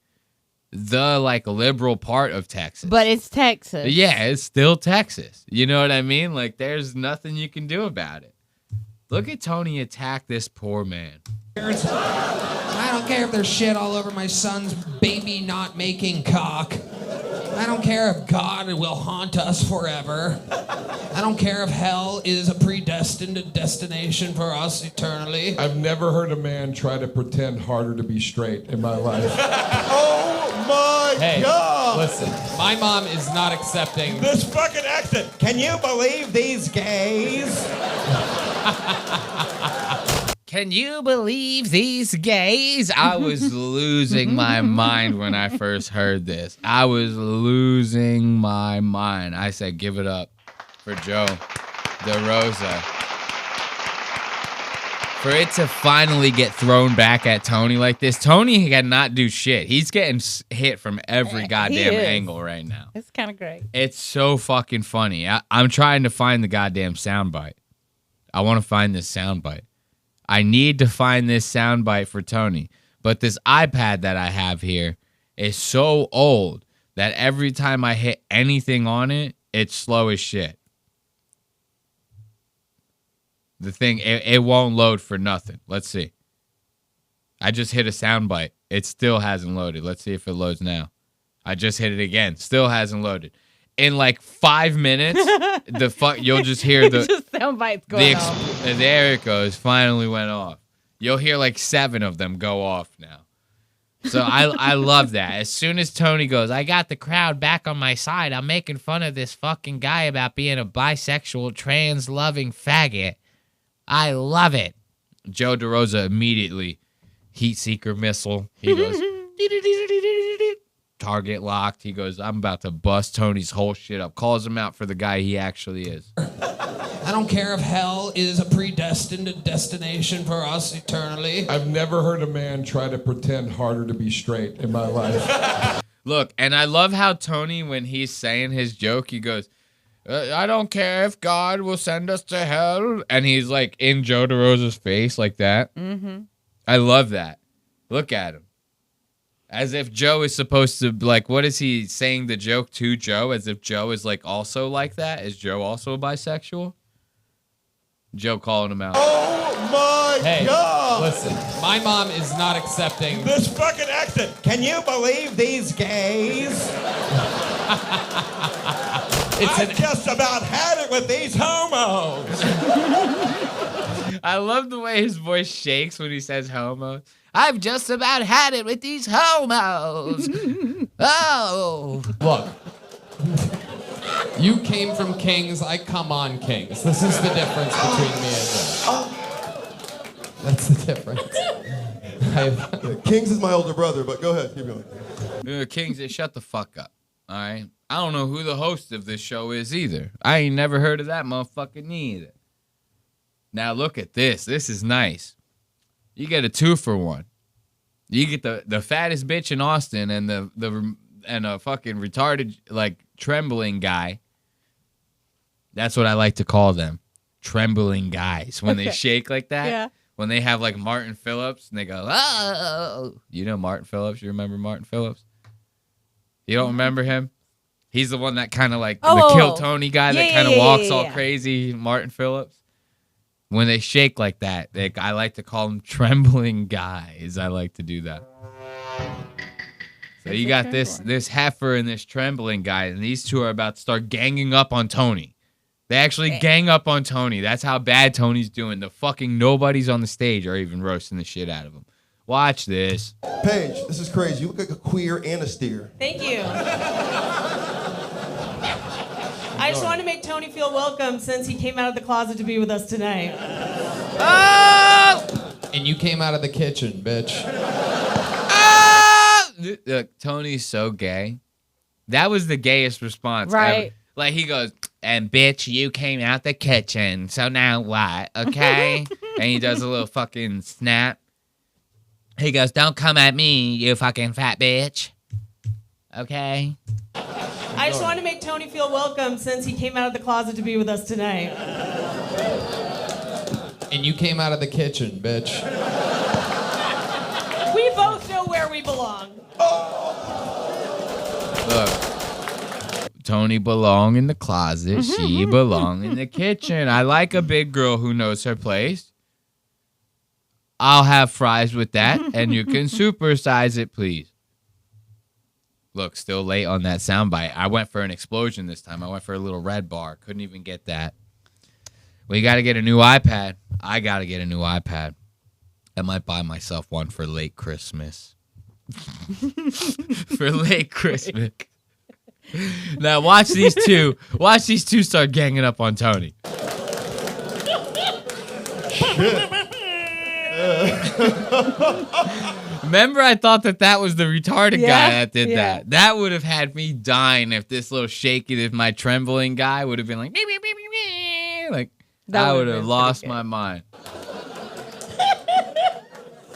the liberal part of Texas. But it's Texas. Yeah, it's still Texas. You know what I mean? Like, there's nothing you can do about it. Look at Tony attack this poor man. I don't care if there's shit all over my son's baby not making cock. I don't care if God will haunt us forever. I don't care if hell is a predestined destination for us eternally. I've never heard a man try to pretend harder to be straight in my life. Oh my God! Listen, my mom is not accepting. This fucking accent. Can you believe these gays? Can you believe these gays? I was losing my mind when I first heard this. I was losing my mind. I said, give it up for Joe DeRosa. For it to finally get thrown back at Tony like this, Tony cannot do shit. He's getting hit from every goddamn angle right now. It's kind of great. It's so fucking funny. I'm trying to find the goddamn soundbite. I want to find this soundbite. I need to find this soundbite for Tony. But this iPad that I have here is so old that every time I hit anything on it, it's slow as shit. The thing, it won't load for nothing. Let's see. I just hit a soundbite. It still hasn't loaded. Let's see if it loads now. I just hit it again. Still hasn't loaded. In like 5 minutes, you'll just hear the just sound bites going off. There it goes. Finally went off. You'll hear like 7 of them go off now. So I love that. As soon as Tony goes, I got the crowd back on my side. I'm making fun of this fucking guy about being a bisexual, trans-loving faggot. I love it. Joe DeRosa immediately, heat seeker missile. He goes, target locked. He goes, I'm about to bust Tony's whole shit up. Calls him out for the guy he actually is. I don't care if hell is a predestined destination for us eternally. I've never heard a man try to pretend harder to be straight in my life. Look, and I love how Tony, when he's saying his joke, he goes, I don't care if God will send us to hell. And he's like in Joe DeRosa's face like that. Mm-hmm. I love that. Look at him. As if Joe is supposed to, like, what is he saying the joke to Joe? As if Joe is like also like that? Is Joe also bisexual? Joe calling him out. Oh my God! Listen, my mom is not accepting this fucking accent. Can you believe these gays? I've just about had it with these homos. I love the way his voice shakes when he says homo. I've just about had it with these homos. Oh. Look. You came from Kings, I come on Kings. This is the difference between me and you. That's the difference. Kings is my older brother, but go ahead, keep going. Kings, shut the fuck up. All right? I don't know who the host of this show is either. I ain't never heard of that motherfucker neither. Now look at this. This is nice. You get a 2-for-1. You get the fattest bitch in Austin and a fucking retarded like trembling guy. That's what I like to call them. Trembling guys. When they shake like that. Yeah. When they have like Martin Phillips and they go, oh. You know Martin Phillips? You remember Martin Phillips? You don't remember him? He's the one that kind of like the Kill Tony guy that kind of walks all crazy, Martin Phillips. When they shake like that, I like to call them trembling guys. I like to do that. So you got this heifer and this trembling guy, and these two are about to start ganging up on Tony. They actually gang up on Tony. That's how bad Tony's doing. The fucking nobodies on the stage are even roasting the shit out of him. Watch this. Paige, this is crazy. You look like a queer and a steer. Thank you. I just want to make Tony feel welcome since he came out of the closet to be with us tonight. Oh! And you came out of the kitchen, bitch. Oh! Look, Tony's so gay. That was the gayest response right ever. Like he goes, and bitch, you came out the kitchen, so now what, okay? And he does a little fucking snap. He goes, don't come at me, you fucking fat bitch. Okay? I just want to make Tony feel welcome since he came out of the closet to be with us tonight. And you came out of the kitchen, bitch. We both know where we belong. Look, Tony belong in the closet. She belong in the kitchen. I like a big girl who knows her place. I'll have fries with that, and you can supersize it, please. Look, still late on that soundbite. I went for an explosion this time. I went for a little red bar. Couldn't even get that. We got to get a new iPad. I got to get a new iPad. I might buy myself one for late Christmas. For late Christmas. Now watch these two. Watch these two start ganging up on Tony. Remember, I thought that was the retarded guy that did that. That would have had me dying if this little shaky, if my trembling guy would have been like, like that I would have lost my mind.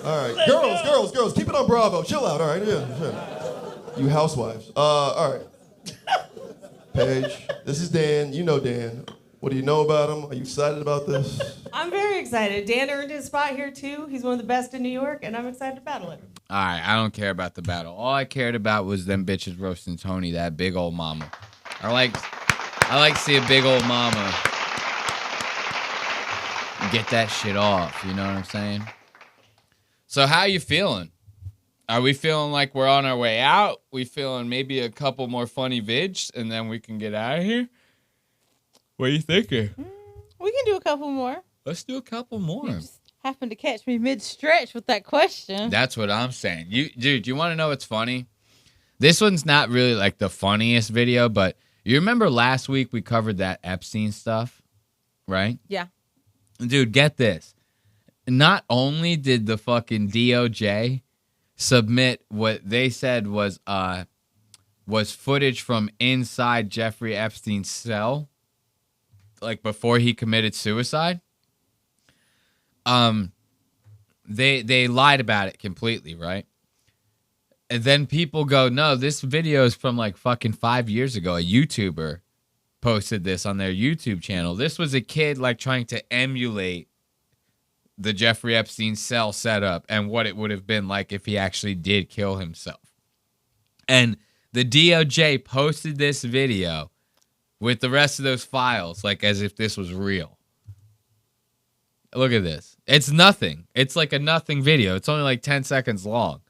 All right, girls, keep it on Bravo. Chill out, all right? Yeah. You housewives. All right. Paige, this is Dan. You know Dan. What do you know about him? Are you excited about this? I'm very excited. Dan earned his spot here, too. He's one of the best in New York, and I'm excited to battle him. All right, I don't care about the battle. All I cared about was them bitches roasting Tony, that big old mama. I like to see a big old mama get that shit off, you know what I'm saying? So how you feeling? Are we feeling like we're on our way out? We feeling maybe a couple more funny vids, and then we can get out of here? What are you thinking? We can do a couple more. Let's do a couple more. You just happened to catch me mid-stretch with that question. That's what I'm saying. Dude, you want to know what's funny? This one's not really like the funniest video, but you remember last week we covered that Epstein stuff, right? Yeah. Dude, get this. Not only did the fucking DOJ submit what they said was footage from inside Jeffrey Epstein's cell, like before he committed suicide, they lied about it completely, right? And then people go, no, this video is from like fucking 5 years ago. A YouTuber posted this on their YouTube channel. This was a kid like trying to emulate the Jeffrey Epstein cell setup and what it would have been like if he actually did kill himself. And the DOJ posted this video with the rest of those files, like as if this was real. Look at this. It's nothing. It's like a nothing video. It's only like 10 seconds long.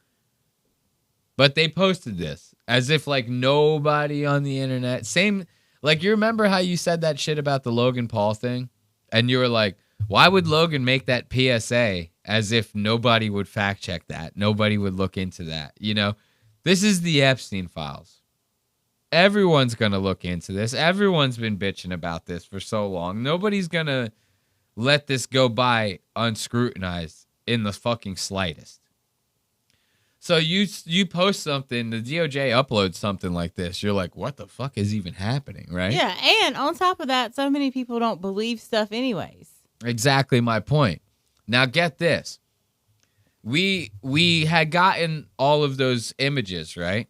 But they posted this as if like nobody on the internet. Same, like you remember how you said that shit about the Logan Paul thing? And you were like, why would Logan make that PSA as if nobody would fact check that? Nobody would look into that. You know, this is the Epstein files. Everyone's going to look into this. Everyone's been bitching about this for so long. Nobody's going to let this go by unscrutinized in the fucking slightest. So you post something, the DOJ uploads something like this. You're like, what the fuck is even happening, right? Yeah, and on top of that, so many people don't believe stuff anyways. Exactly my point. Now get this. We had gotten all of those images, right?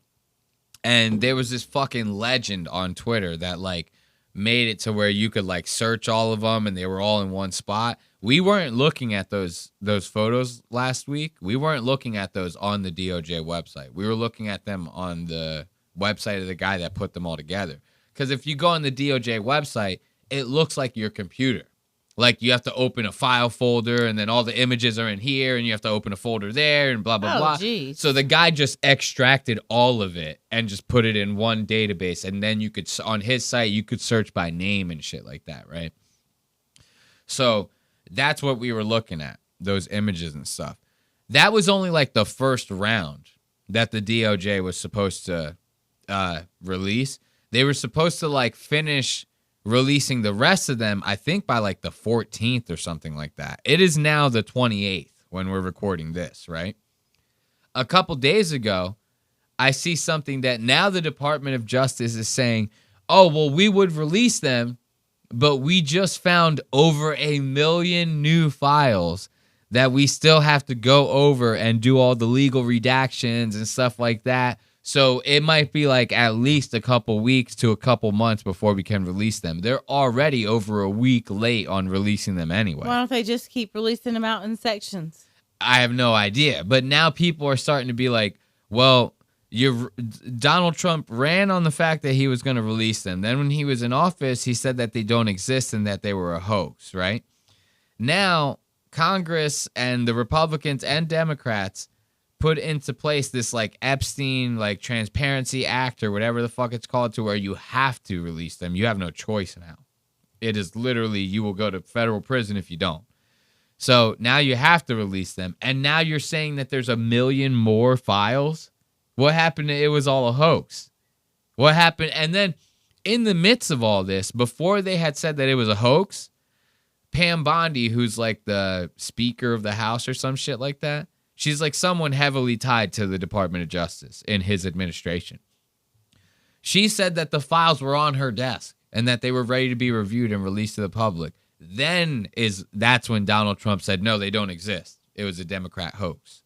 And there was this fucking legend on Twitter that like made it to where you could like search all of them and they were all in one spot. We weren't looking at those photos last week. We weren't looking at those on the DOJ website. We were looking at them on the website of the guy that put them all together. Because if you go on the DOJ website, it looks like your computer. Like you have to open a file folder and then all the images are in here and you have to open a folder there and blah, blah, blah. Geez. So the guy just extracted all of it and just put it in one database. And then you could, on his site, you could search by name and shit like that, right? So that's what we were looking at, those images and stuff. That was only like the first round that the DOJ was supposed to release. They were supposed to like finish releasing the rest of them, I think by like the 14th or something like that. It is now the 28th when we're recording this, right? A couple days ago, I see something that now the Department of Justice is saying, oh, well, we would release them, but we just found over 1 million new files that we still have to go over and do all the legal redactions and stuff like that. So it might be like at least a couple weeks to a couple months before we can release them. They're already over a week late on releasing them anyway. Why don't they just keep releasing them out in sections? I have no idea. But now people are starting to be like, well, Donald Trump ran on the fact that he was going to release them. Then when he was in office, he said that they don't exist and that they were a hoax, right? Now, Congress and the Republicans and Democrats put into place this like Epstein like Transparency Act or whatever the fuck it's called, to where you have to release them. You have no choice now. It is literally, you will go to federal prison if you don't. So now you have to release them. And now you're saying that there's 1 million more files? What happened? It was all a hoax. What happened? And then in the midst of all this, before they had said that it was a hoax, Pam Bondi, who's like the Speaker of the House or some shit like that, she's like someone heavily tied to the Department of Justice in his administration. She said that the files were on her desk and that they were ready to be reviewed and released to the public. That's when Donald Trump said, no, they don't exist. It was a Democrat hoax.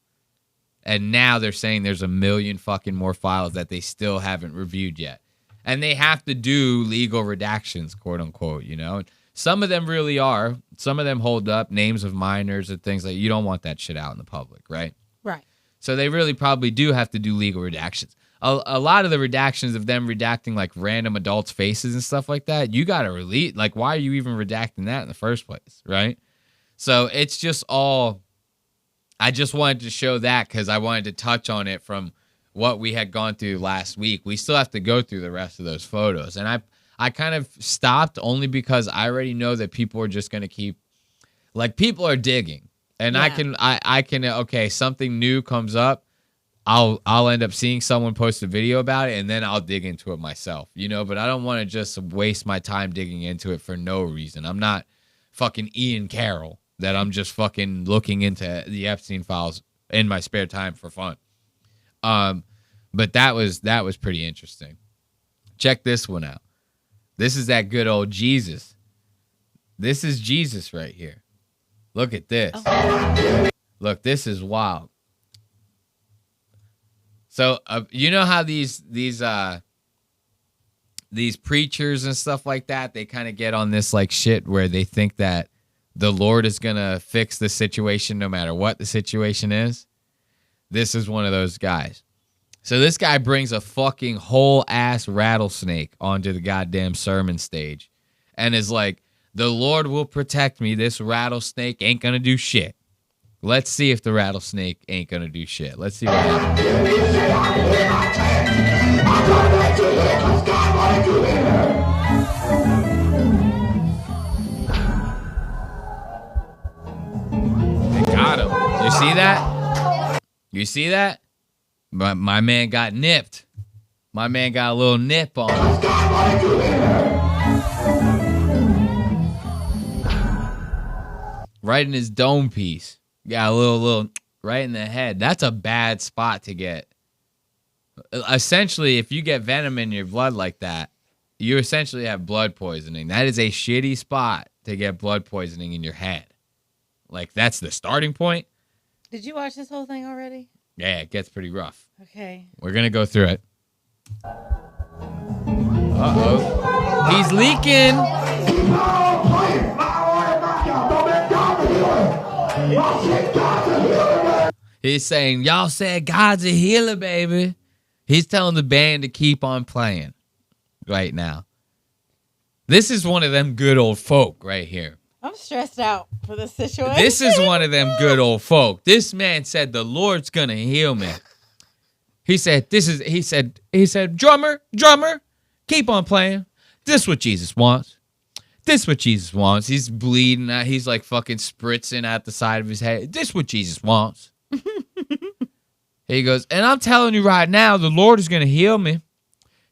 And now they're saying there's 1 million fucking more files that they still haven't reviewed yet. And they have to do legal redactions, quote unquote, you know? Some of them really are. Some of them hold up names of minors and things like, you don't want that shit out in the public, right? Right. So they really probably do have to do legal redactions. A lot of the redactions of them redacting like random adults' faces and stuff like that, you got to release. Like, why are you even redacting that in the first place, right? So it's just all, I just wanted to show that because I wanted to touch on it from what we had gone through last week. We still have to go through the rest of those photos. And I kind of stopped only because I already know that people are just going to keep, like, people are digging. And yeah. I can, okay, something new comes up, I'll end up seeing someone post a video about it, and then I'll dig into it myself, you know? But I don't want to just waste my time digging into it for no reason. I'm not fucking Ian Carroll that I'm just fucking looking into the Epstein files in my spare time for fun. But that was pretty interesting. Check this one out. This is that good old Jesus. This is Jesus right here. Look at this. Oh. Look, this is wild. So you know how these these preachers and stuff like that, they kind of get on this like shit where they think that the Lord is going to fix the situation no matter what the situation is. This is one of those guys. So this guy brings a fucking whole ass rattlesnake onto the goddamn sermon stage and is like, the Lord will protect me. This rattlesnake ain't going to do shit. Let's see if the rattlesnake ain't going to do shit. Let's see what happens. They got him. You see that? You see that? My man got nipped. My man got a little nip on him. Right in his dome piece. Got a little right in the head. That's a bad spot to get. Essentially, if you get venom in your blood like that, you essentially have blood poisoning. That is a shitty spot to get blood poisoning in your head. Like, that's the starting point. Did you watch this whole thing already? Yeah, it gets pretty rough. Okay. We're going to go through it. Uh-oh. He's leaking. He's saying, y'all said God's a healer, baby. He's telling the band to keep on playing right now. This is one of them good old folk right here. I'm stressed out for this situation. This is one of them good old folk. This man said the Lord's gonna heal me. He said, drummer, keep on playing. This is what Jesus wants. This is what Jesus wants. He's bleeding out. He's like fucking spritzing out the side of his head. This is what Jesus wants. He goes, and I'm telling you right now, the Lord is going to heal me.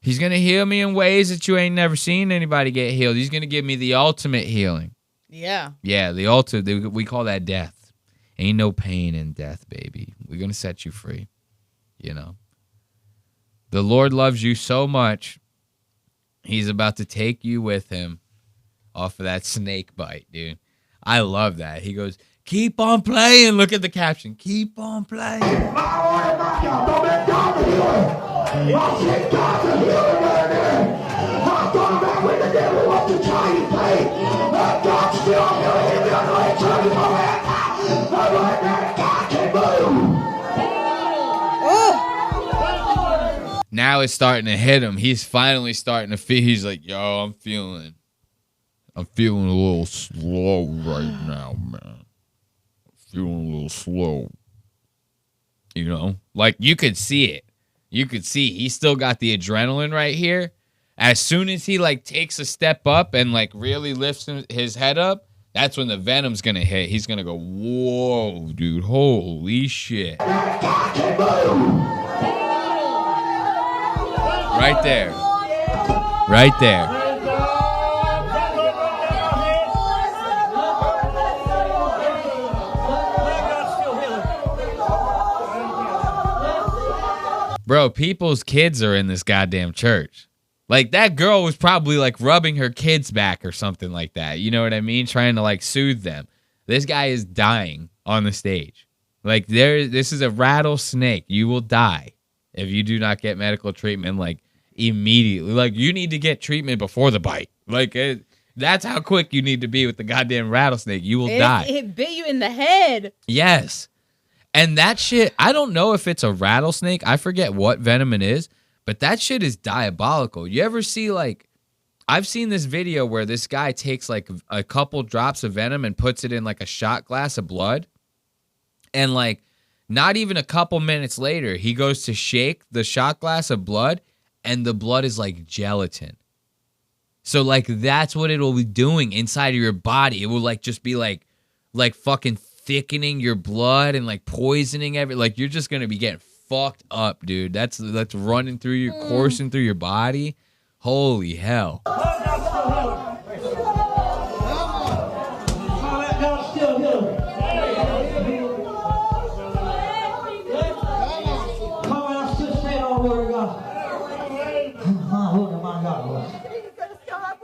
He's going to heal me in ways that you ain't never seen anybody get healed. He's going to give me the ultimate healing. Yeah. Yeah, the ultimate. We call that death. Ain't no pain in death, baby. We're going to set you free. You know. The Lord loves you so much, he's about to take you with him off of that snake bite, dude. I love that. He goes, keep on playing. Look at the caption. Keep on playing. Now it's starting to hit him. He's finally starting to feel. He's like, yo, I'm feeling a little slow right now, man. Feeling a little slow. You know? Like, you could see it. You could see he's still got the adrenaline right here. As soon as he, like, takes a step up and, like, really lifts his head up, that's when the venom's going to hit. He's going to go, whoa, dude. Holy shit. Right there. Right there. Bro, people's kids are in this goddamn church. Like, that girl was probably, like, rubbing her kids back or something like that. You know what I mean? Trying to, like, soothe them. This guy is dying on the stage. Like, this is a rattlesnake. You will die if you do not get medical treatment, like, immediately. Like, you need to get treatment before the bite. Like, that's how quick you need to be with the goddamn rattlesnake. You will die. It bit you in the head. Yes. And that shit, I don't know if it's a rattlesnake. I forget what venom it is, but that shit is diabolical. You ever see, like, I've seen this video where this guy takes, like, a couple drops of venom and puts it in, like, a shot glass of blood. And, like, not even a couple minutes later, he goes to shake the shot glass of blood, and the blood is like gelatin. So, like, that's what it will be doing inside of your body. It will, like, just be, like fucking thickening your blood and, like, poisoning like, you're just going to be getting fucked up, dude. That's running through your, coursing through your body. Holy hell.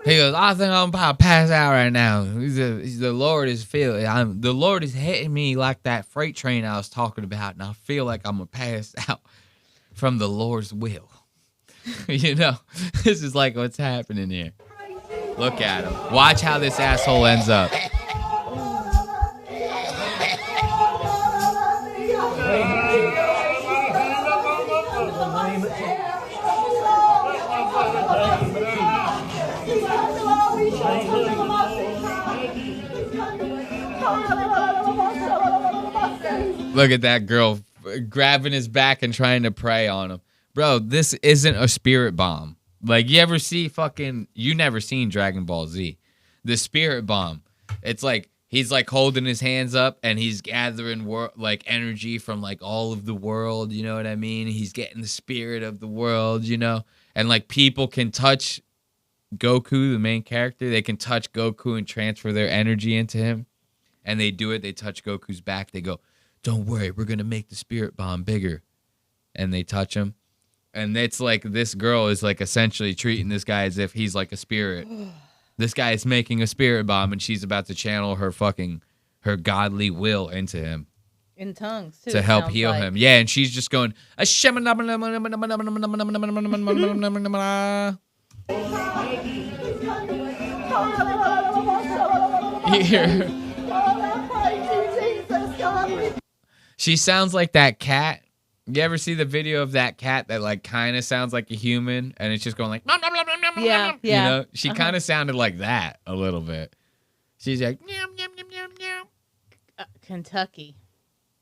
He goes, I think I'm about to pass out right now. The Lord is the Lord is hitting me like that freight train I was talking about, and I feel like I'm gonna pass out from the Lord's will. You know, this is like what's happening here. Look at him. Watch how this asshole ends up. Look at that girl grabbing his back and trying to prey on him. Bro, this isn't a spirit bomb. Like, you never seen Dragon Ball Z. The spirit bomb. It's like, he's like holding his hands up and he's gathering like energy from like all of the world. You know what I mean? He's getting the spirit of the world, you know? And like people can touch Goku, the main character. They can touch Goku and transfer their energy into him. And they do it. They touch Goku's back. They go, don't worry, we're going to make the spirit bomb bigger. And they touch him. And it's like this girl is like essentially treating this guy as if he's like a spirit. This guy is making a spirit bomb and she's about to channel her godly will into him. In tongues, too. To help heal him. Yeah, and she's just going, here. She sounds like that cat. You ever see the video of that cat that like kind of sounds like a human and it's just going like, yeah. You know, she kind of sounded like that a little bit. She's like, Kentucky.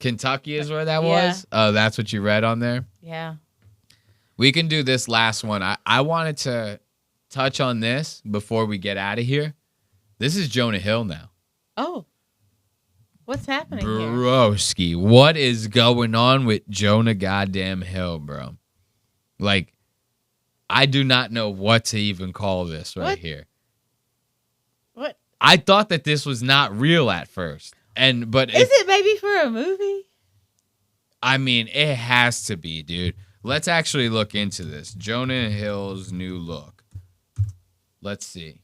Kentucky is where that was? Oh, that's what you read on there? Yeah. We can do this last one. I wanted to touch on this before we get out of here. This is Jonah Hill now. Oh. What's happening here? Broski, what is going on with Jonah goddamn Hill, bro? Like, I do not know what to even call this right here. What? I thought that this was not real at first. But is it maybe for a movie? I mean, it has to be, dude. Let's actually look into this. Jonah Hill's new look. Let's see.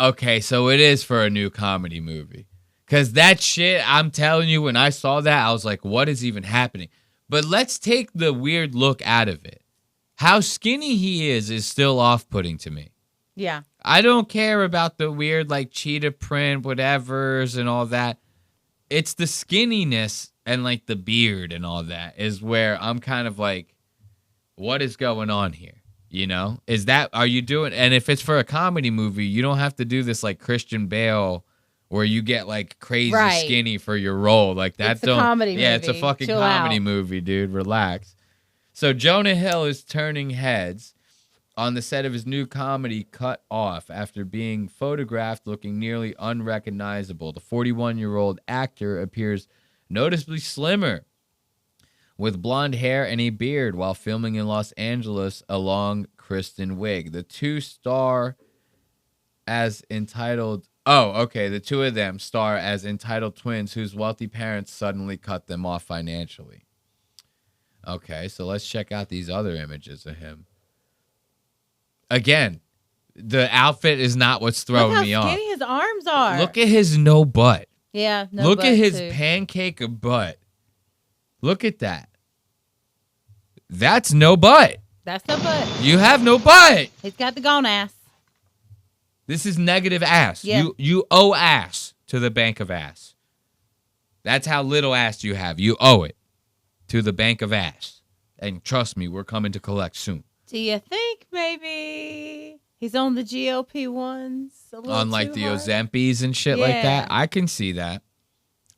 Okay, so it is for a new comedy movie. Because that shit, I'm telling you, when I saw that, I was like, what is even happening? But let's take the weird look out of it. How skinny he is still off-putting to me. Yeah. I don't care about the weird, like, cheetah print, whatevers, and all that. It's the skinniness and, like, the beard and all that is where I'm kind of like, what is going on here? You know, are you doing, and if it's for a comedy movie, you don't have to do this like Christian Bale where you get like crazy skinny for your role. Like that. It's a comedy movie. It's a fucking comedy movie, dude. Relax. So Jonah Hill is turning heads on the set of his new comedy Cut Off after being photographed looking nearly unrecognizable. The 41-year-old actor appears noticeably slimmer with blonde hair and a beard while filming in Los Angeles along Kristen Wiig. The two star as entitled... Oh, okay. The two of them star as entitled twins whose wealthy parents suddenly cut them off financially. Okay, so let's check out these other images of him. Again, the outfit is not what's throwing me off. Look how skinny his arms are. Look at his no butt. Yeah, no Look butt at his too. pancake of butt. Look at that. That's no butt. That's no butt. You have no butt. He's got the gone ass. This is negative ass. Yeah. You owe ass to the bank of ass. That's how little ass you have. You owe it to the bank of ass. And trust me, we're coming to collect soon. Do you think maybe he's on the GLP ones? On like the Ozempis and shit like Yeah. that? I can see that.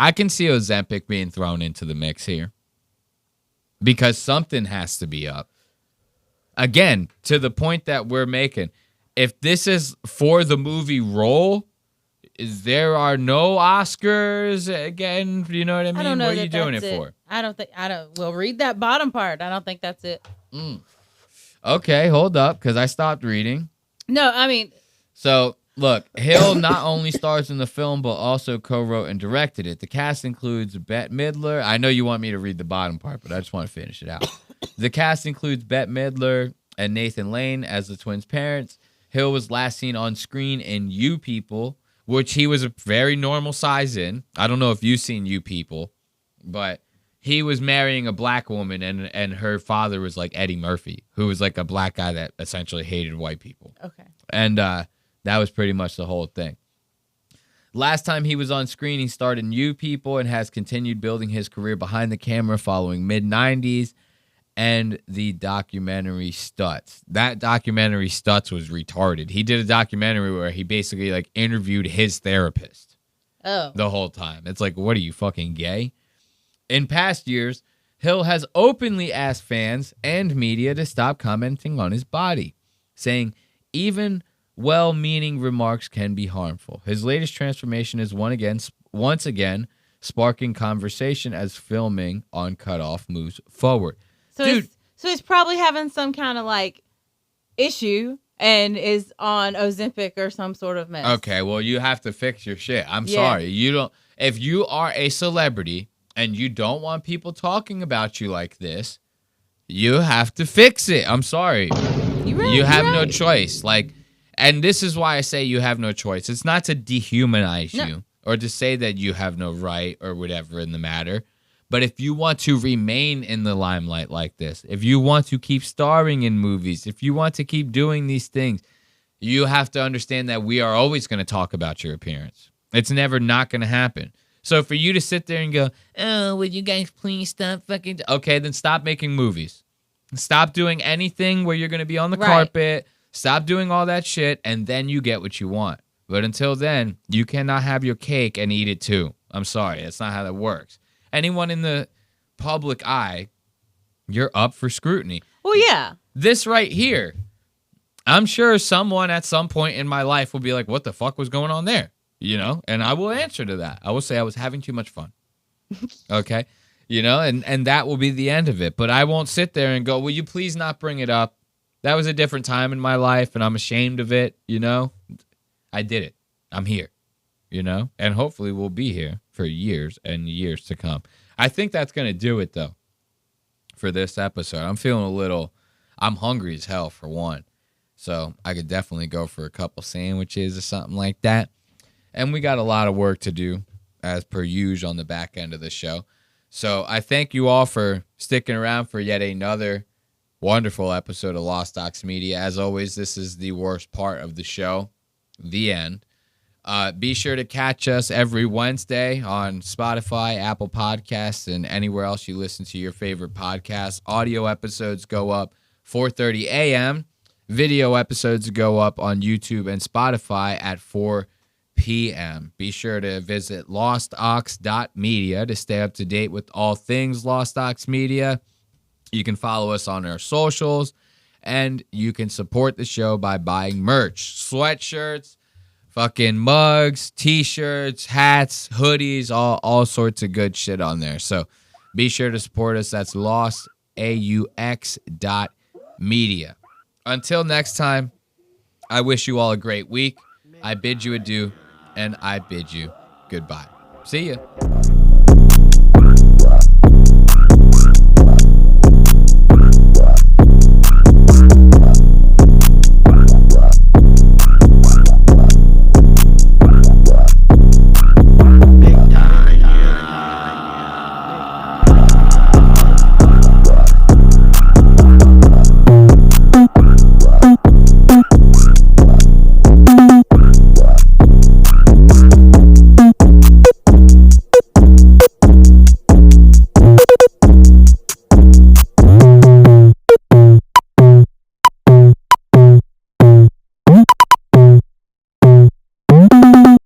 I can see Ozempic being thrown into the mix here. Because something has to be up. Again, to the point that we're making, if this is for the movie role, there are no Oscars again. You know what I mean? I don't know what are you doing it for? Well, read that bottom part. I don't think that's it. Okay, hold up, because I stopped reading. No, I mean. So, look, Hill not only stars in the film, but also co-wrote and directed it. The cast includes Bette Midler. I know you want me to read the bottom part, but I just want to finish it out. The cast includes Bette Midler and Nathan Lane as the twins' parents. Hill was last seen on screen in You People, which he was a very normal size in. I don't know if you've seen You People, but he was marrying a black woman, and her father was like Eddie Murphy, who was like a black guy that essentially hated white people. Okay. And that was pretty much the whole thing. Last time he was on screen, he starred in You People and has continued building his career behind the camera following mid-90s and the documentary Stutz. That documentary Stutz was retarded. He did a documentary where he basically like interviewed his therapist the whole time. It's like, what are you, fucking gay? In past years, Hill has openly asked fans and media to stop commenting on his body, saying even well-meaning remarks can be harmful. His latest transformation is once again sparking conversation as filming on Cutoff moves forward. So he's probably having some kind of like issue and is on Ozempic or some sort of mess. Okay, well, you have to fix your shit. I'm sorry. You don't. If you are a celebrity and you don't want people talking about you like this, you have to fix it. I'm sorry. You have no choice. Like, and this is why I say you have no choice. It's not to dehumanize you or to say that you have no right or whatever in the matter. But if you want to remain in the limelight like this, if you want to keep starring in movies, if you want to keep doing these things, you have to understand that we are always going to talk about your appearance. It's never not going to happen. So for you to sit there and go, oh, would you guys please stop fucking... Okay, then stop making movies. Stop doing anything where you're going to be on the carpet. Stop doing all that shit, and then you get what you want. But until then, you cannot have your cake and eat it too. I'm sorry. That's not how that works. Anyone in the public eye, you're up for scrutiny. Well, yeah. This right here, I'm sure someone at some point in my life will be like, what the fuck was going on there? You know? And I will answer to that. I will say I was having too much fun. Okay? You know? And that will be the end of it. But I won't sit there and go, will you please not bring it up? That was a different time in my life, and I'm ashamed of it, you know? I did it. I'm here, you know? And hopefully we'll be here for years and years to come. I think that's going to do it, though, for this episode. I'm feeling I'm hungry as hell, for one. So I could definitely go for a couple sandwiches or something like that. And we got a lot of work to do, as per usual, on the back end of the show. So I thank you all for sticking around for yet another wonderful episode of Lost Docs Media. As always, this is the worst part of the show, the end. Be sure to catch us every Wednesday on Spotify, Apple Podcasts, and anywhere else you listen to your favorite podcasts. Audio episodes go up 4:30 a.m. Video episodes go up on YouTube and Spotify at 4 p.m. Be sure to visit lostox.media to stay up to date with all things Lost Ox Media. You can follow us on our socials, and you can support the show by buying merch, sweatshirts, fucking mugs, t-shirts, hats, hoodies, all sorts of good shit on there. So be sure to support us. That's lostaux.media. Until next time, I wish you all a great week. I bid you adieu, and I bid you goodbye. See ya.